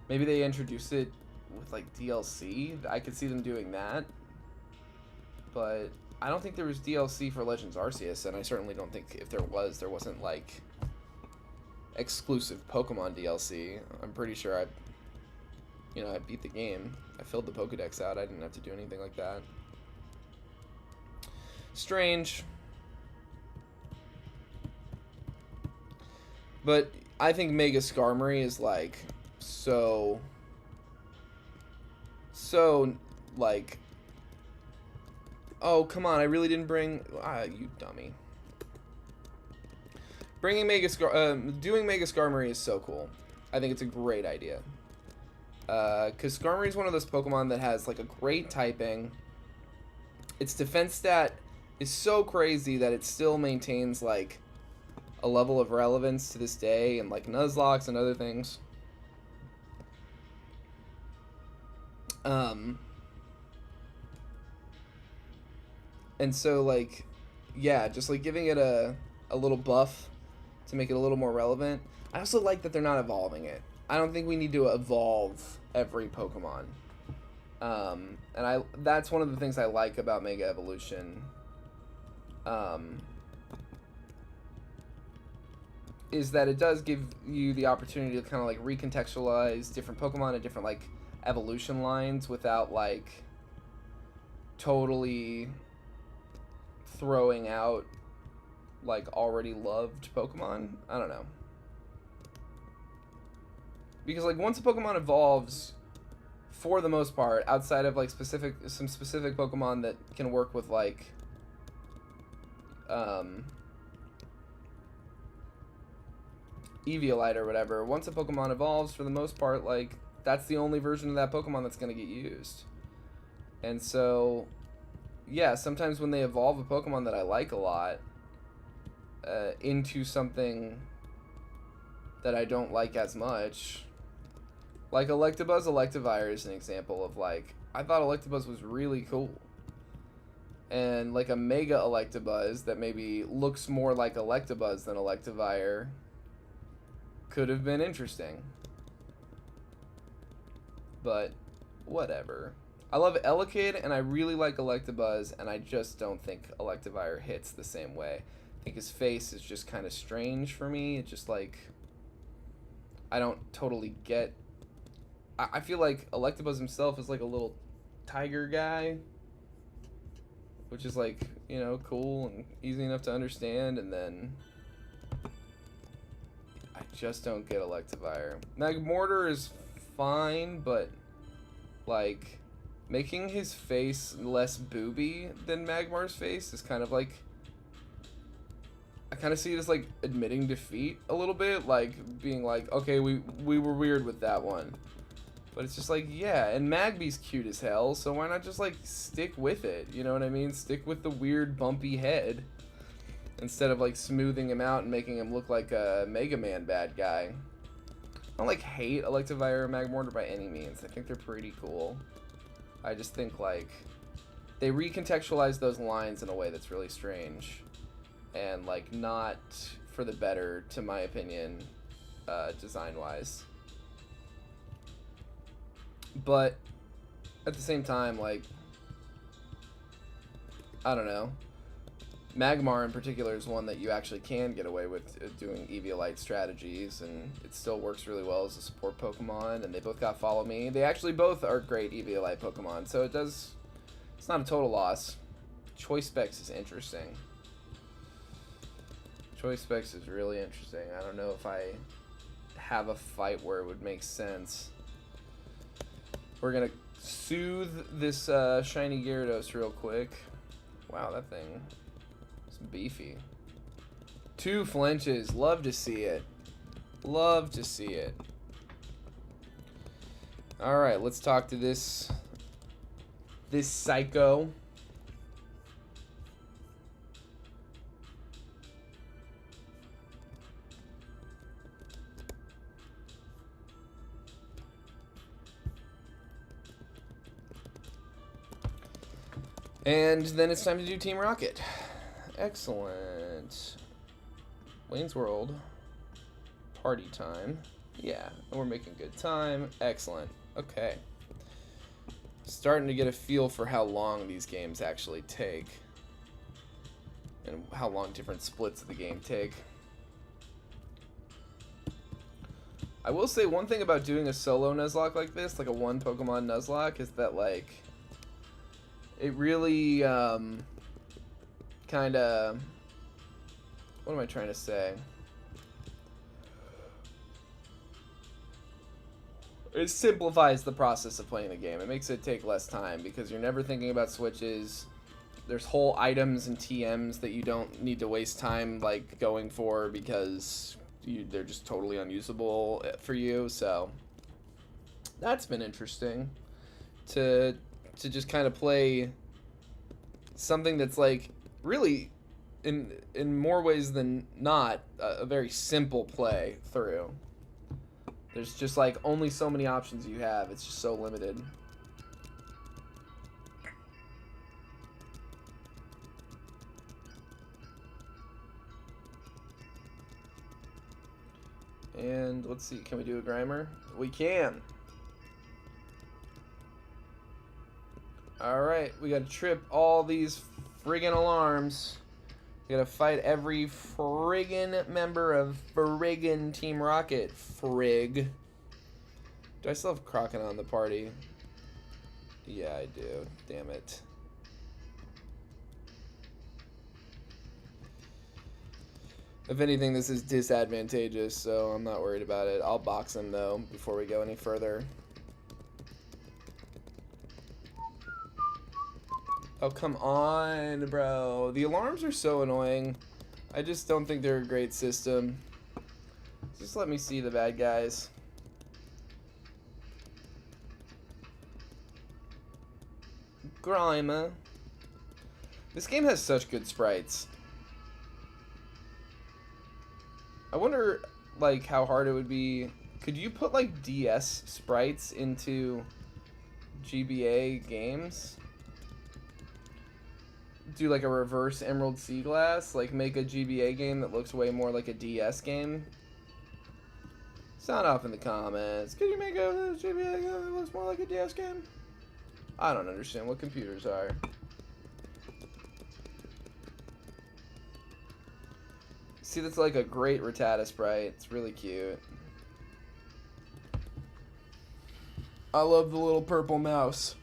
Maybe they introduce it with like DLC. I could see them doing that. But I don't think there was DLC for Legends Arceus, and I certainly don't think if there was, there wasn't like exclusive Pokemon DLC. I'm pretty sure I beat the game. I filled the Pokedex out. I didn't have to do anything like that. Strange. But I think Mega Skarmory is like so like, oh come on, I really didn't bring you dummy. Doing Mega Skarmory is so cool. I think it's a great idea. Because Skarmory is one of those Pokemon that has like a great typing. Its defense stat is so crazy that it still maintains like a level of relevance to this day, and like Nuzlocks and other things. And so like, yeah, just like giving it a little buff to make it a little more relevant. I also like that they're not evolving it. I don't think we need to evolve every Pokemon. And that's one of the things I like about Mega Evolution. Is that it does give you the opportunity to kind of like recontextualize different Pokemon and different like evolution lines without like totally throwing out like already loved Pokemon. I don't know. Because like once a Pokemon evolves, for the most part, outside of like some specific Pokemon that can work with like Eviolite or whatever, once a Pokemon evolves, for the most part, like that's the only version of that Pokemon that's going to get used. And so yeah, sometimes when they evolve a Pokemon that I like a lot into something that I don't like as much, like Electabuzz Electivire is an example of like, I thought Electabuzz was really cool. And like a Mega Electabuzz that maybe looks more like Electabuzz than Electivire could have been interesting. But whatever. I love Elekid and I really like Electabuzz, and I just don't think Electivire hits the same way. I think his face is just kind of strange for me. It's just like, I don't totally get I feel like Electabuzz himself is like a little tiger guy, which is like, you know, cool and easy enough to understand, and then I just don't get Electivire. Magmortar is fine, but like making his face less booby than Magmar's face is kind of like, I kind of see it as like admitting defeat a little bit, like being like, okay, we were weird with that one. But it's just like, yeah, and Magby's cute as hell, so why not just like stick with it, you know what I mean? Stick with the weird bumpy head instead of like smoothing him out and making him look like a Mega Man bad guy. I don't like hate Electivire or Magmortar by any means. I think they're pretty cool. I just think like they recontextualize those lines in a way that's really strange and like not for the better, to my opinion, design wise. But at the same time, like, I don't know, Magmar in particular is one that you actually can get away with doing Eviolite strategies, and it still works really well as a support Pokemon, and they both got Follow Me. They actually both are great Eviolite Pokemon, so it's not a total loss. Choice Specs is interesting. Choice Specs is really interesting. I don't know if I have a fight where it would make sense. We're gonna soothe this shiny Gyarados real quick. Wow, that thing is beefy. 2 flinches. Love to see it. Love to see it. Alright, let's talk to this psycho. And then it's time to do Team Rocket. Excellent. Wayne's World. Party time. Yeah, we're making good time. Excellent. Okay. Starting to get a feel for how long these games actually take. And how long different splits of the game take. I will say one thing about doing a solo Nuzlocke like this, like a 1 Pokemon Nuzlocke, is that like it really kind of, what am I trying to say? It simplifies the process of playing the game. It makes it take less time because you're never thinking about switches. There's whole items and TMs that you don't need to waste time like going for because they're just totally unusable for you. So that's been interesting to just kind of play something that's like really in more ways than not a very simple play through. There's just like only so many options you have. It's just so limited. And let's see, can we do a Grimer? We can. Alright, we gotta trip all these friggin' alarms. We gotta fight every friggin' member of friggin' Team Rocket. Frig. Do I still have Croconaw in the party? Yeah, I do. Damn it. If anything, this is disadvantageous, so I'm not worried about it. I'll box him, though, before we go any further. Oh, come on, bro. The alarms are so annoying. I just don't think they're a great system. Just let me see the bad guys. Grimer. This game has such good sprites. I wonder, like, how hard it would be. Could you put, like, DS sprites into GBA games? Do like a reverse Emerald Sea Glass, like make a GBA game that looks way more like a DS game? Sound off in the comments. Can you make a GBA game that looks more like a DS game? I don't understand what computers are. See, that's like a great Rattata sprite. It's really cute. I love the little purple mouse.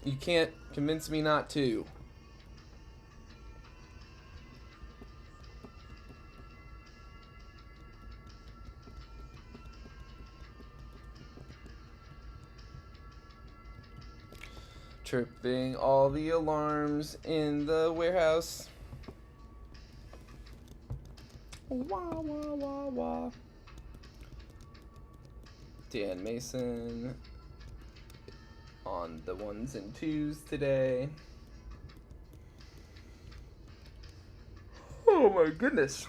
You can't convince me not to. Tripping all the alarms in the warehouse. Wah, wah, wah, wah. Dan Mason on the 1s and 2s today. Oh my goodness.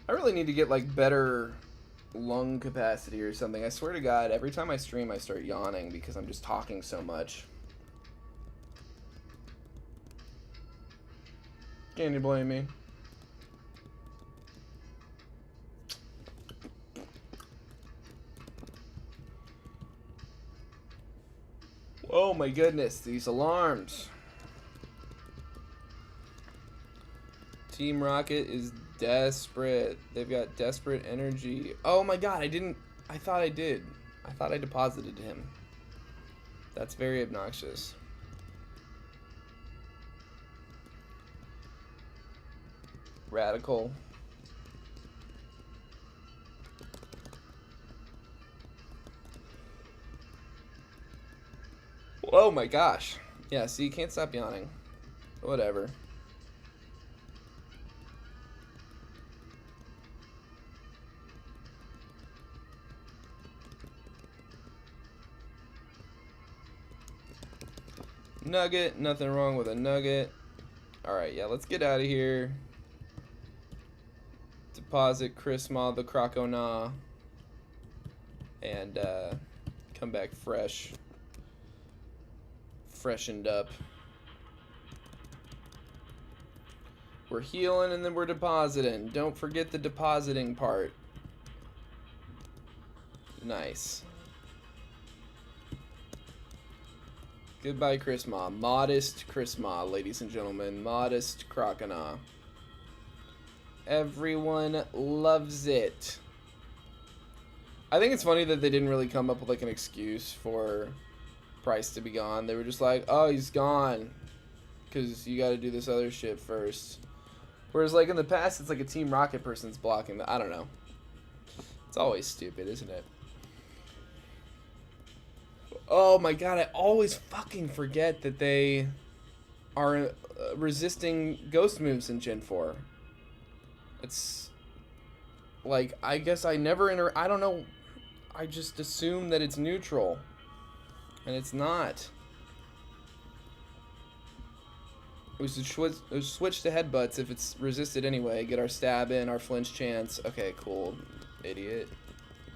I really need to get like better lung capacity or something. I swear to God, every time I stream I start yawning because I'm just talking so much. Can you blame me? Oh my goodness, these alarms. Team Rocket is desperate. They've got desperate energy. Oh my God, I thought I did. I thought I deposited him. That's very obnoxious. Radical. Oh my gosh. Yeah, see, you can't stop yawning. Whatever. Nugget, nothing wrong with a nugget. Alright, yeah, let's get out of here. Deposit Chrisma the Crocona. And come back fresh. Freshened up. We're healing and then we're depositing. Don't forget the depositing part. Nice. Goodbye, Chrisma. Modest Chrisma, ladies and gentlemen. Modest Crocona. Everyone loves it. I think it's funny that they didn't really come up with like an excuse for Price to be gone. They were just like, oh, he's gone because you got to do this other shit first. Whereas like in the past, it's like a Team Rocket person's blocking the. I don't know. It's always stupid, isn't it? Oh my God, I always fucking forget that they are resisting ghost moves in Gen 4. It's like, I guess I never I don't know. I just assume that it's neutral. And it's not. We should switch to headbutts if it's resisted anyway. Get our stab in, our flinch chance. Okay, cool. Idiot.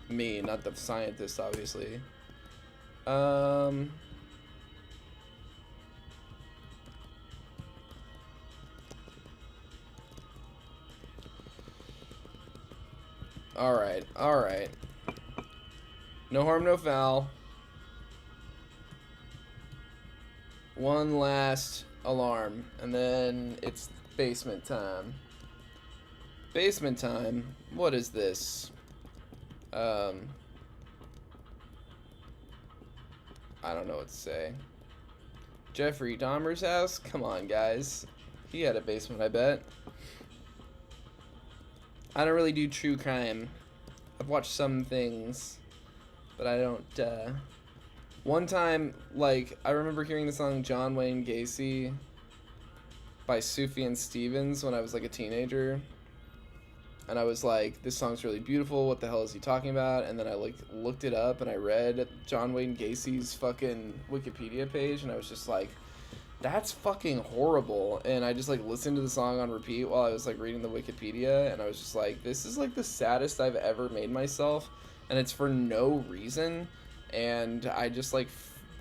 Me, not the scientist, obviously. Alright, alright. No harm, no foul. One last alarm, and then it's basement time. Basement time? What is this? I don't know what to say. Jeffrey Dahmer's house? Come on, guys. He had a basement, I bet. I don't really do true crime. I've watched some things, but I don't, One time, like, I remember hearing the song John Wayne Gacy by Sufjan Stevens when I was, like, a teenager. And I was like, this song's really beautiful. What the hell is he talking about? And then I, like, looked it up and I read John Wayne Gacy's fucking Wikipedia page. And I was just like, that's fucking horrible. And I just, like, listened to the song on repeat while I was, like, reading the Wikipedia. And I was just like, this is, like, the saddest I've ever made myself. And it's for no reason. And I just, like,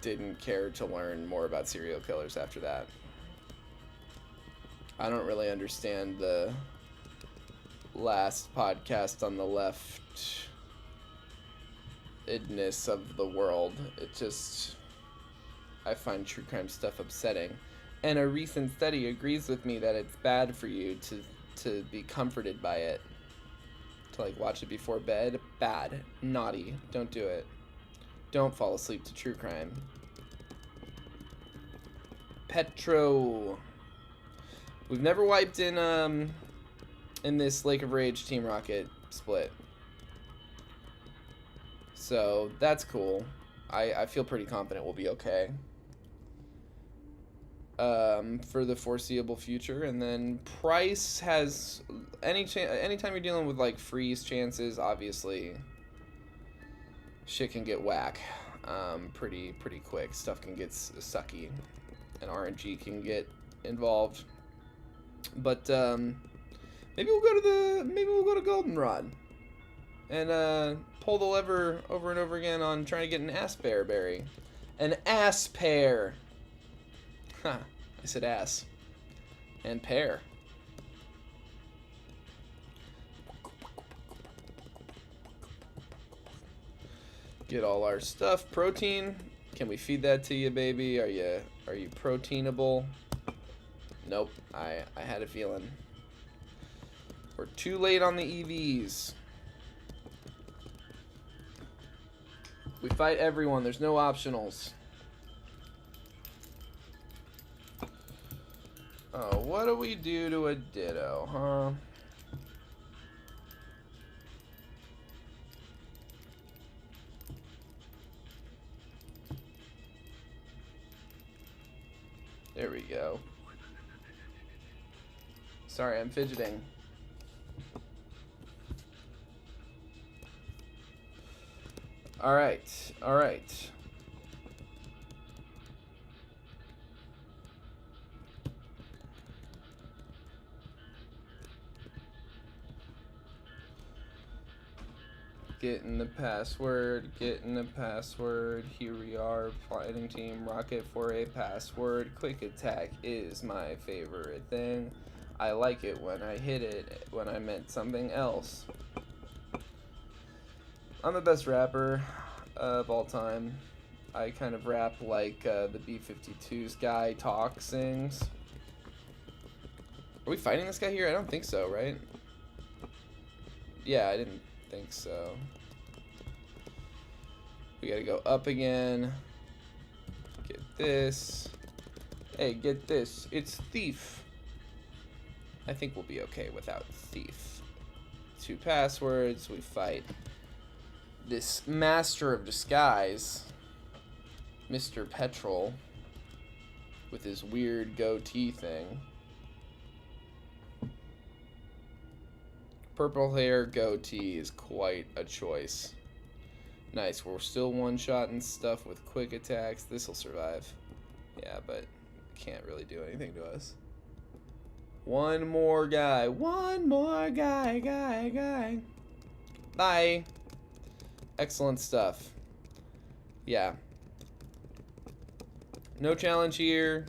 didn't care to learn more about serial killers after that. I don't really understand the last podcast on the left-idness of the world. It just... I find true crime stuff upsetting. And a recent study agrees with me that it's bad for you to be comforted by it. to like watch it before bed. Bad. Naughty. Don't do it. Don't fall asleep to true crime. Petro. We've never wiped in this Lake of Rage Team Rocket split. So that's cool. I feel pretty confident we'll be okay. For the foreseeable future. And then Price has anytime you're dealing with like freeze chances, obviously shit can get whack pretty quick. Stuff can get sucky and RNG can get involved. But maybe we'll go to Goldenrod and pull the lever over and over again on trying to get an Aspear berry. An Aspear. Huh. I said ass. And pear. Get all our stuff. Protein. Can we feed that to you, baby? Are you proteinable? Nope. I had a feeling. We're too late on the EVs. We fight everyone. There's no optionals. Oh, what do we do to a Ditto, huh? There we go. Sorry, I'm fidgeting. All right, all right. Getting the password, here we are, fighting Team Rocket for a password. Quick attack is my favorite thing. I like it when I hit it, when I meant something else. I'm the best rapper of all time. I kind of rap like the B-52's guy sings. Are we fighting this guy here? I don't think so, right? Yeah, I didn't think so. We gotta go up again. Get this. Hey, get this. It's Thief. I think we'll be okay without Thief. 2 passwords. We fight this Master of Disguise, Mr. Petrol, with his weird goatee thing. Purple hair goatee is quite a choice. Nice, we're still one-shotting stuff with quick attacks. This'll survive. Yeah, but can't really do anything to us. One more guy. Guy. Bye. Excellent stuff. Yeah. No challenge here.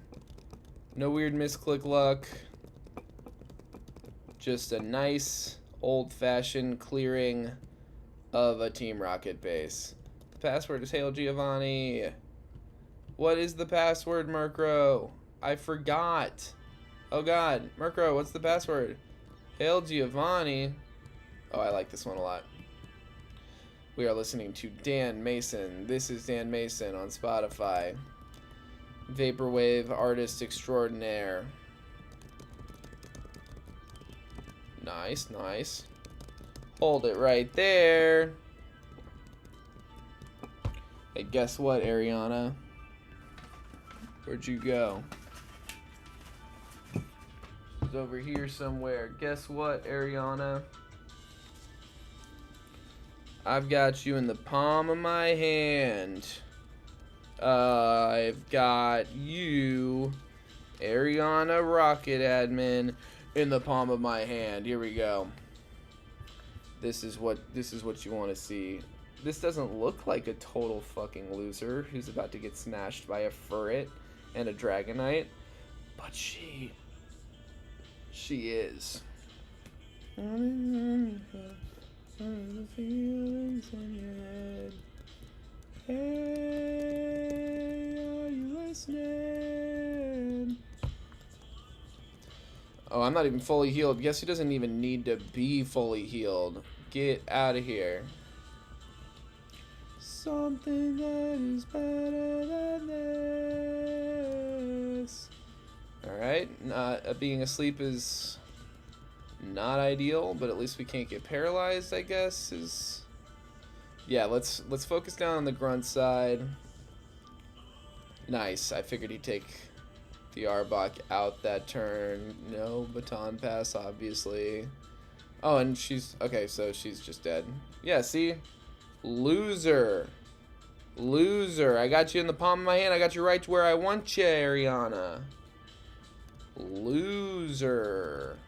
No weird misclick luck. Just a nice old-fashioned clearing of a Team Rocket base. The password is Hail Giovanni. What is the password, Murkrow? I forgot. Oh god, Murkrow, what's the password? Hail Giovanni. Oh, I like this one a lot. We are listening to Dan Mason. This is Dan Mason on Spotify. Vaporwave artist extraordinaire. Nice, nice. Hold it right there. Hey, guess what, Ariana? Where'd you go? It's over here somewhere. Guess what, Ariana? I've got you in the palm of my hand. I've got you, Ariana Rocket Admin, in the palm of my hand. Here we go. This is what you want to see. This doesn't look like a total fucking loser who's about to get smashed by a Furret and a Dragonite, but she is. The feelings in your head. Hey, are you listening? Oh, I'm not even fully healed. Guess he doesn't even need to be fully healed. Get out of here. Something that is better than this. Alright, being asleep is not ideal, but at least we can't get paralyzed, I guess, is... Yeah, let's focus down on the grunt side. Nice, I figured he'd take the Arbok out that turn. No baton pass, obviously. Oh, and she's... Okay, so she's just dead. Yeah, see? Loser. Loser. I got you in the palm of my hand. I got you right to where I want you, Ariana. Loser.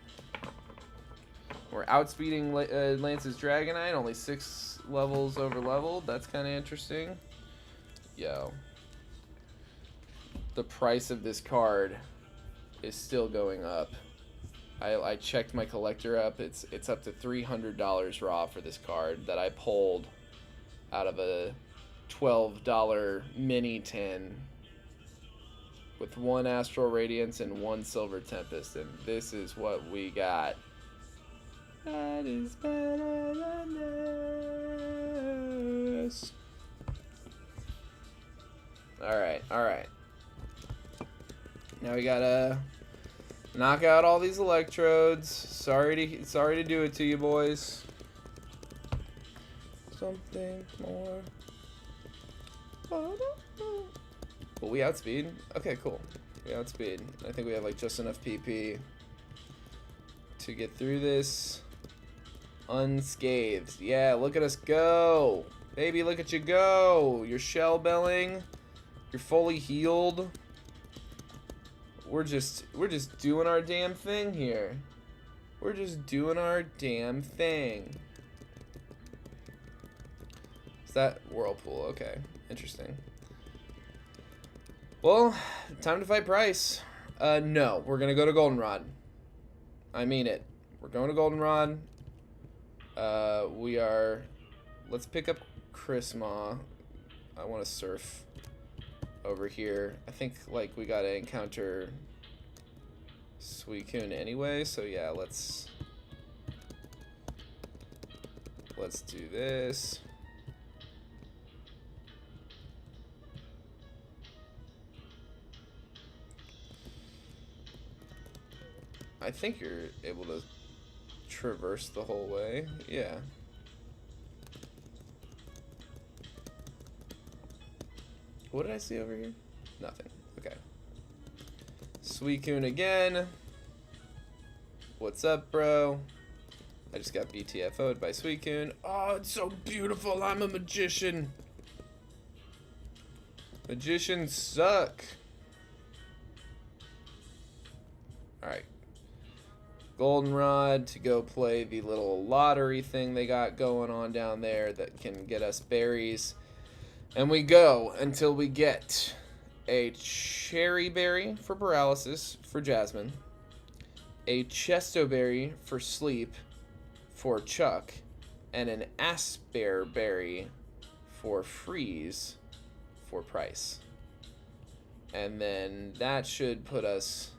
We're outspeeding Lance's Dragonite. Only 6 levels over leveled. That's kind of interesting. Yo. The price of this card is still going up. I checked my collector up. It's up to $300 raw for this card that I pulled out of a $12 mini tin with 1 Astral Radiance and 1 Silver Tempest, and this is what we got. That is better than this. Alright, alright. Now we gotta knock out all these electrodes. Sorry to do it to you, boys. Something more. Will we outspeed? Okay, cool. We outspeed. I think we have like just enough PP to get through this unscathed. Yeah, look at us go. Baby, look at you go. You're shell belling. You're fully healed. We're just doing our damn thing here. We're just doing our damn thing. Is that Whirlpool? Okay, interesting. Well, time to fight Price. No, we're gonna go to Goldenrod. I mean it. We're going to Goldenrod. Let's pick up Chrisma. I want to surf over here. I think like we gotta encounter Suicune anyway, so yeah, let's do this. I think you're able to traverse the whole way. Yeah. What did I see over here? Nothing. Okay. Suicune again. What's up, bro? I just got BTFO'd by Suicune. Oh, it's so beautiful. I'm a magician. Magicians suck. Alright. Goldenrod to go play the little lottery thing they got going on down there that can get us berries. And we go until we get a Cherry Berry for Paralysis for Jasmine, a Chesto Berry for Sleep for Chuck, and an Asper Berry for Freeze for Price. And then that should put us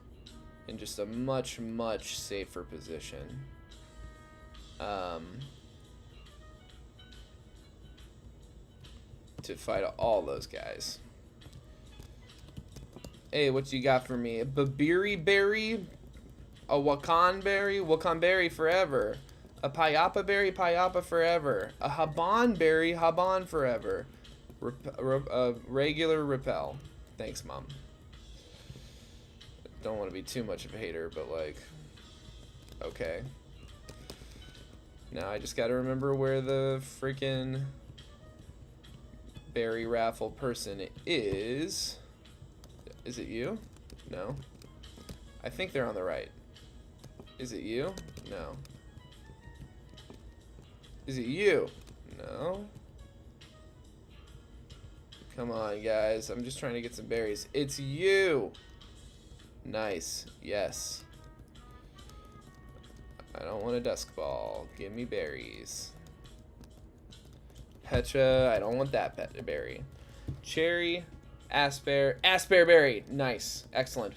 in just a much, much safer position. To fight all those guys. Hey, what you got for me? A Babiri Berry? A Wakan Berry? Wakan Berry forever. A Payapa Berry? Payapa forever. A Haban Berry? Haban forever. Regular Repel. Thanks, Mom. Don't want to be too much of a hater, but like, okay. Now I just gotta remember where the freaking berry raffle person is. Is it you? No. I think they're on the right. Is it you? No. Is it you? No. Come on, guys. I'm just trying to get some berries. It's you! Nice. Yes. I don't want a Dusk Ball. Give me berries. Pecha. I don't want that berry. Cherry. Asper Berry. Nice. Excellent.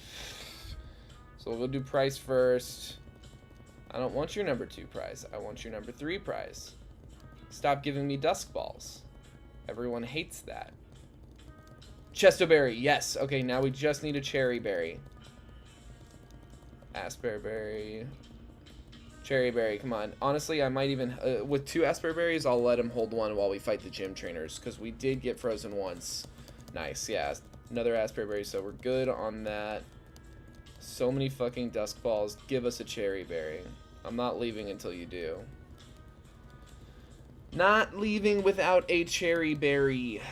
So we'll do Price first. I don't want your number 2 prize. I want your number 3 prize. Stop giving me dusk balls. Everyone hates that. Chestoberry, yes. Okay, now we just need a cherry berry. Asperry berry. Cherry berry, come on. Honestly, I might even... with 2 Asperry berries, I'll let him hold 1 while we fight the gym trainers. Because we did get frozen once. Nice, yeah. Another Asperry berry, so we're good on that. So many fucking dusk balls. Give us a cherry berry. I'm not leaving until you do. Not leaving without a cherry berry.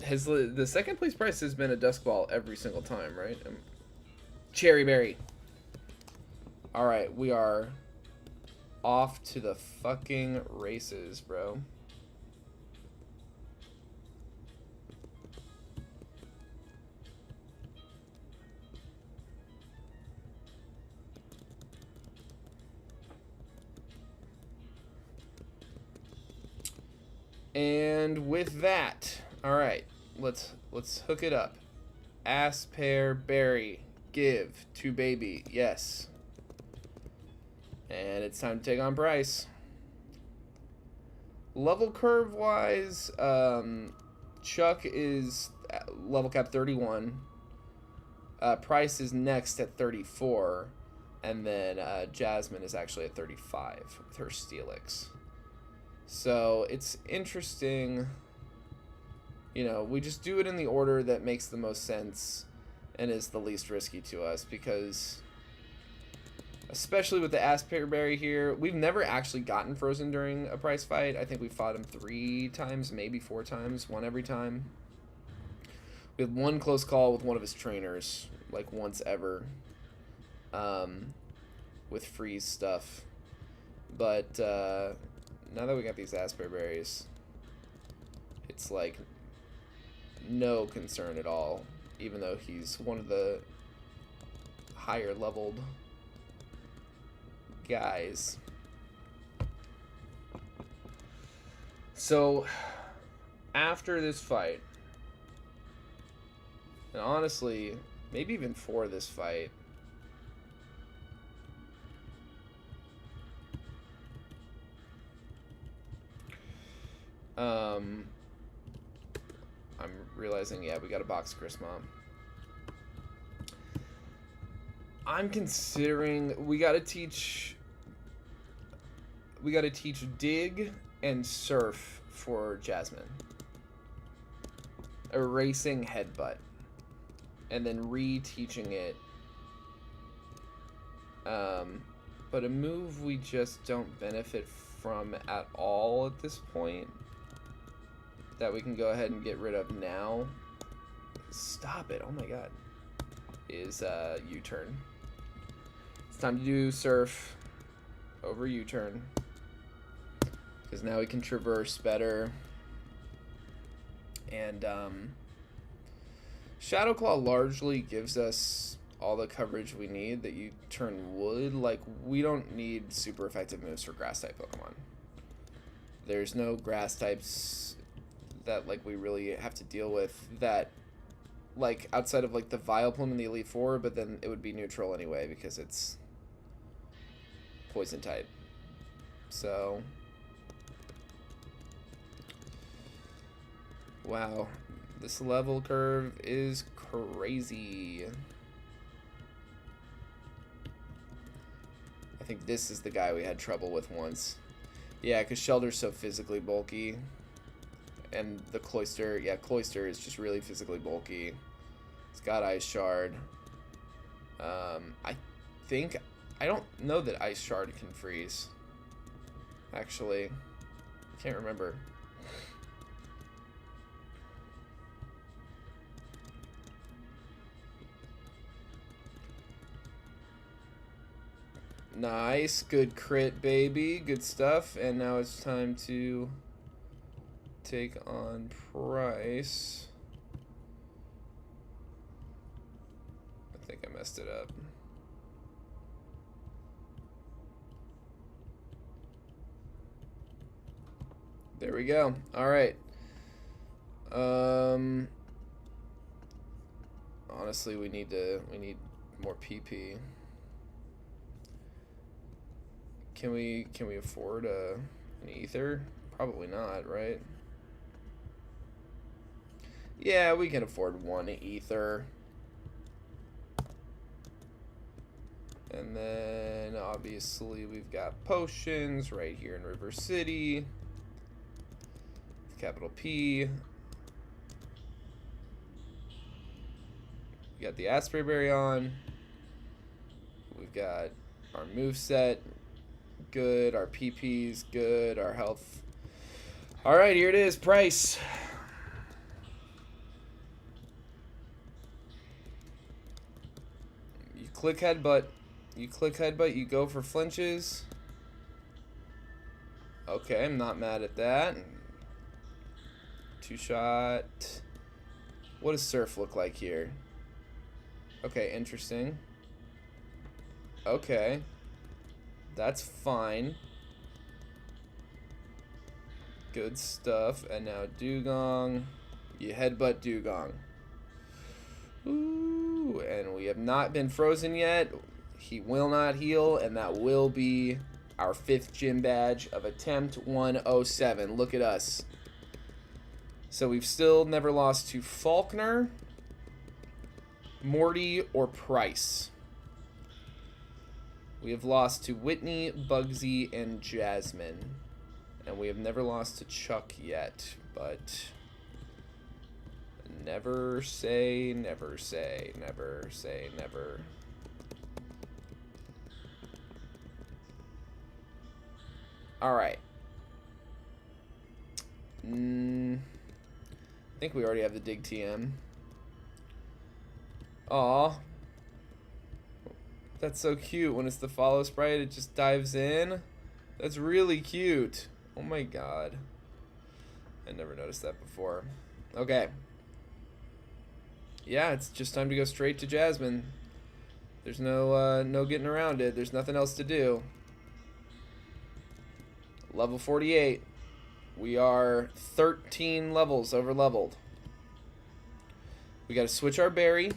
Has the second place prize has been a dusk ball every single time, right? Cherry berry. All right, we are off to the fucking races, bro. And with that, all right, let's hook it up. Asperberry, give to baby, yes. And it's time to take on Bryce. Level curve wise, Chuck is level cap 31. Price is next at 34, and then Jasmine is actually at 35 with her Steelix. So it's interesting, you know, we just do it in the order that makes the most sense and is the least risky to us, because especially with the Asperberry here, we've never actually gotten frozen during a prize fight. I think we fought him 3 times, maybe 4 times, 1 every time. We had 1 close call with one of his trainers, like once ever, with freeze stuff. But now that we got these Asperberries, it's like no concern at all, even though he's one of the higher leveled guys. So after this fight, and honestly, maybe even for this fight, I'm realizing, yeah, we got a box Chris Mom. I'm considering we gotta teach dig and surf for Jasmine. Erasing headbutt. And then re-teaching it. But a move we just don't benefit from at all at this point, that we can go ahead and get rid of now. Stop it, oh my god. Is U-turn. It's time to do surf over U-turn, because now we can traverse better. And Shadow Claw largely gives us all the coverage we need that U-turn would. Like, we don't need super effective moves for grass type Pokemon. There's no grass types that like we really have to deal with, that like outside of like the Vileplume in the Elite Four, but then it would be neutral anyway because it's poison type. So wow, this level curve is crazy. I think this is the guy we had trouble with once. Yeah, because Shelter's so physically bulky. And the Cloyster, yeah, Cloyster is just really physically bulky. It's got Ice Shard. I don't know that Ice Shard can freeze. Actually, I can't remember. Nice, good crit, baby, good stuff. And now it's time to take on Price. I think I messed it up. There we go. All right. Honestly, we need more PP. Can we afford an ether? Probably not, right? Yeah, we can afford one ether. And then obviously we've got potions right here in River City. Capital P. We got the Asprey Berry on. We've got our moveset good, our PP's good, our health. Alright, here it is. Price. You click headbutt. You click headbutt, you go for flinches. Okay, I'm not mad at that. Two shot. What does Surf look like here? Okay, interesting. Okay. That's fine. Good stuff. And now Dugong. You headbutt Dugong. Ooh, and we have not been frozen yet. He will not heal, and that will be our 5th gym badge of attempt 107. Look at us. So we've still never lost to Faulkner, Morty, or Price. We have lost to Whitney, Bugsy, and Jasmine. And we have never lost to Chuck yet, but never say never say, never say never. Alright. I think we already have the Dig TM. Aw. That's so cute. When it's the follow sprite, it just dives in. That's really cute. Oh my god. I never noticed that before. Okay. Yeah, it's just time to go straight to Jasmine. There's no getting around it. There's nothing else to do. Level 48. We are 13 levels over leveled. We gotta switch our berry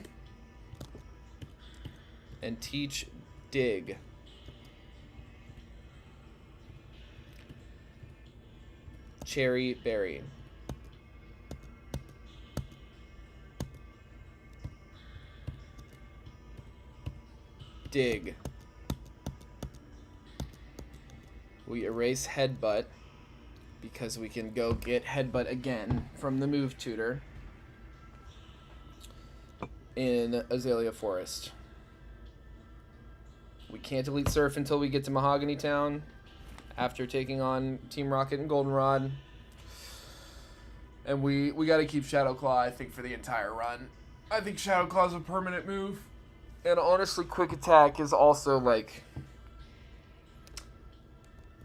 and teach Dig. Cherry berry. Dig. We erase headbutt because we can go get headbutt again from the move tutor in Azalea Forest. We can't delete Surf until we get to Mahogany Town after taking on Team Rocket and Goldenrod. And we got to keep Shadow Claw, I think, for the entire run. I think Shadow Claw is a permanent move. And honestly, Quick Attack is also, like...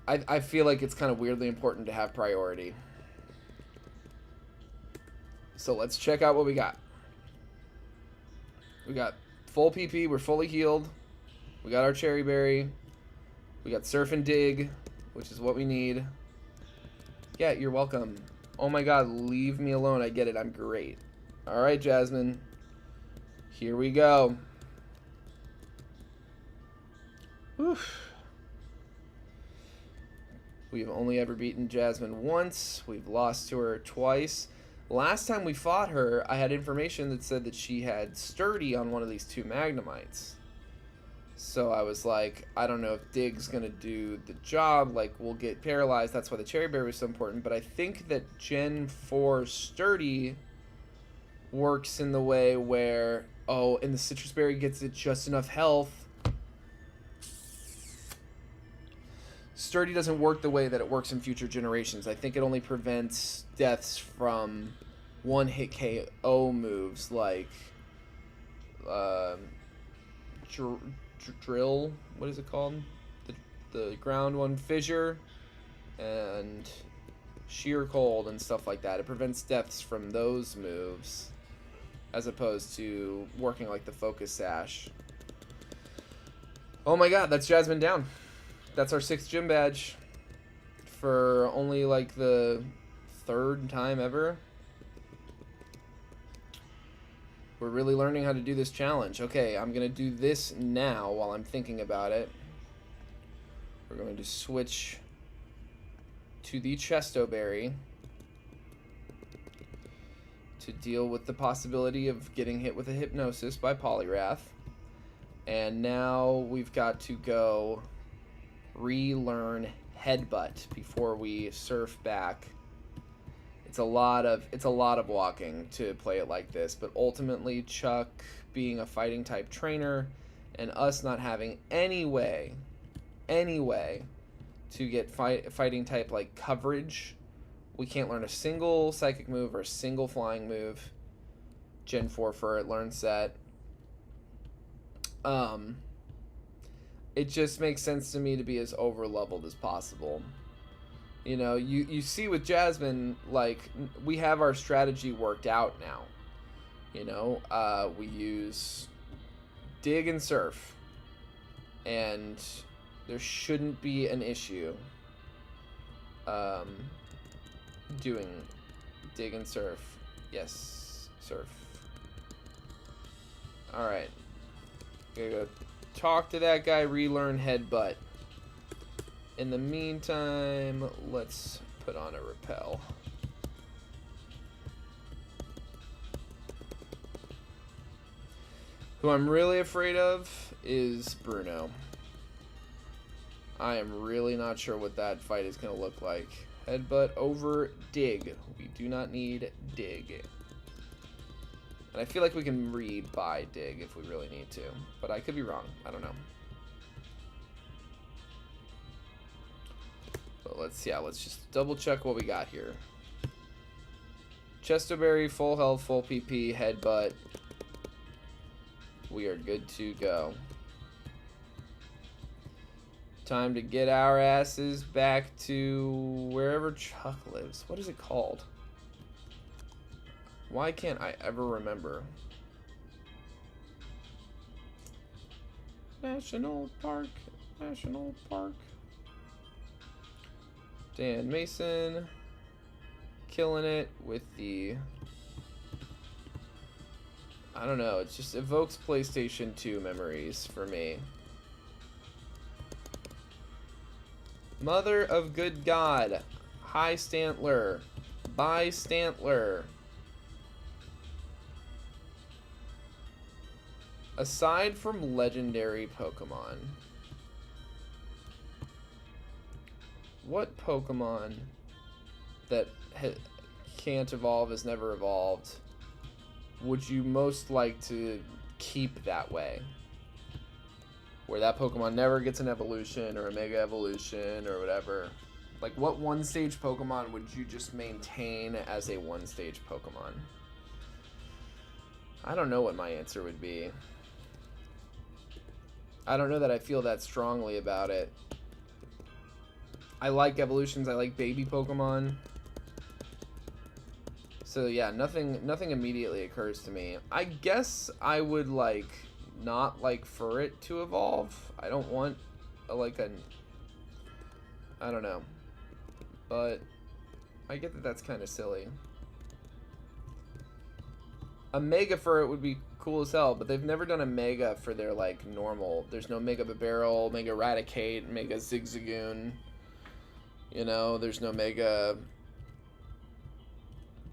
I feel like it's kind of weirdly important to have priority. So let's check out what we got. We got full PP. We're fully healed. We got our Cherry Berry. We got Surf and Dig, which is what we need. Yeah, you're welcome. Oh my god, leave me alone. I get it. I'm great. Alright, Jasmine. Here we go. Oof. We've only ever beaten Jasmine once. We've lost to her twice. Last time we fought her, I had information that said that she had Sturdy on one of these 2 Magnemites. So I was like, I don't know if Dig's going to do the job. Like, we'll get paralyzed. That's why the Cherry Berry was so important. But I think that Gen 4 Sturdy works in the way where, oh, and the Citrus Berry gets it just enough health. Sturdy doesn't work the way that it works in future generations. I think it only prevents deaths from one-hit KO moves like drill. What is it called? The ground one, fissure, and sheer cold and stuff like that. It prevents deaths from those moves, as opposed to working like the focus sash. Oh my god, that's Jasmine down. That's our 6th gym badge for only like the 3rd time ever. We're really learning how to do this challenge. Okay, I'm going to do this now while I'm thinking about it. We're going to switch to the Chesto Berry to deal with the possibility of getting hit with a Hypnosis by Poliwrath. And now we've got to go relearn Headbutt before we surf back. It's a lot of walking to play it like this, but ultimately Chuck being a fighting type trainer and us not having any way to get fighting type like coverage, we can't learn a single psychic move or a single flying move. Gen 4 Furret learn set. It just makes sense to me to be as over leveled as possible. You know, you see with Jasmine, like, we have our strategy worked out now. You know, we use Dig and Surf, and there shouldn't be an issue doing Dig and Surf. Yes, Surf. Alright. Gotta go talk to that guy, relearn Headbutt. In the meantime, let's put on a Repel. Who I'm really afraid of is Bruno. I am really not sure what that fight is going to look like. Headbutt over Dig. We do not need Dig. And I feel like we can read by Dig if we really need to. But I could be wrong. I don't know. But let's just double check what we got here. Chesto Berry, full health, full PP, Headbutt. We are good to go. Time to get our asses back to wherever Chuck lives. What is it called? Why can't I ever remember? National Park. National Park. Dan Mason. Killing it with the... I don't know. It just evokes PlayStation 2 memories for me. Mother of good God. Hi Stantler. Bye Stantler. Aside from legendary Pokemon, what Pokemon that can't evolve, has never evolved, would you most like to keep that way? Where that Pokemon never gets an evolution or a Mega Evolution or whatever. Like, what one-stage Pokemon would you just maintain as a one-stage Pokemon? I don't know what my answer would be. I don't know that I feel that strongly about it. I like evolutions. I like baby Pokemon. So yeah, nothing immediately occurs to me. I guess I would not like Furret to evolve. I don't want I don't know. But I get that that's kind of silly. A Mega Furret would be cool as hell, but they've never done a Mega for their normal. There's no Mega Barrel, Mega Raticate, Mega Zigzagoon. You know, there's no Mega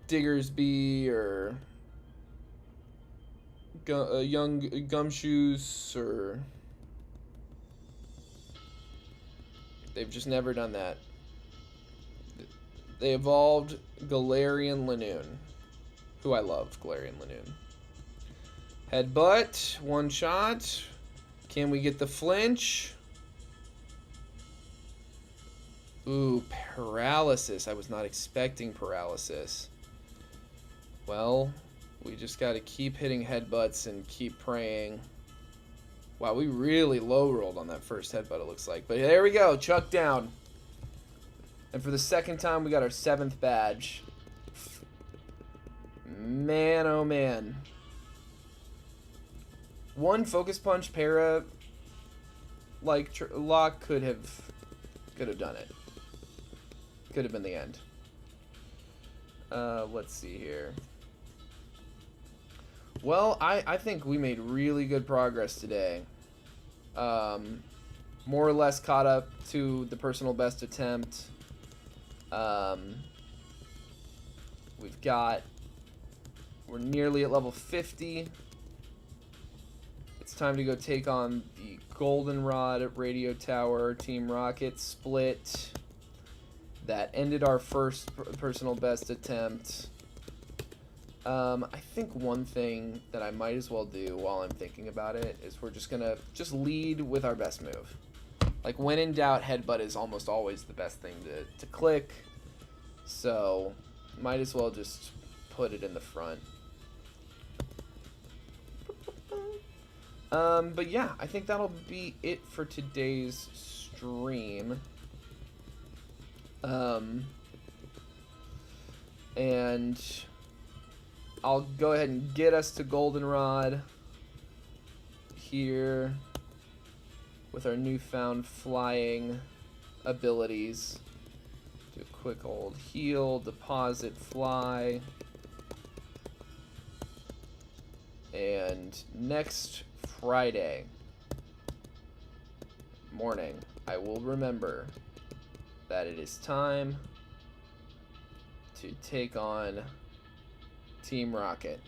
Diggersby or young Gumshoos, or they've just never done that. They evolved Galarian Linoone, who I love, Galarian Linoone. Headbutt, one shot. Can we get the flinch? Ooh, paralysis. I was not expecting paralysis. Well, we just got to keep hitting headbutts and keep praying. Wow, we really low rolled on that first headbutt, it looks like. But there we go, Chuck down. And for the second time, we got our 7th badge. Man, oh man. One Focus Punch para lock could have done it. Could have been the end. Let's see here. Well, I think we made really good progress today. More or less caught up to the personal best attempt. We're nearly at level 50. It's time to go take on the Goldenrod Radio Tower Team Rocket split. That ended our first personal best attempt. I think one thing that I might as well do while I'm thinking about it is we're just gonna lead with our best move. Like, when in doubt, headbutt is almost always the best thing to click. So, might as well just put it in the front. But yeah, I think that'll be it for today's stream. And I'll go ahead and get us to Goldenrod here with our newfound flying abilities. Do a quick old heal, deposit, fly. And next Friday morning, I will remember that it is time to take on Team Rocket.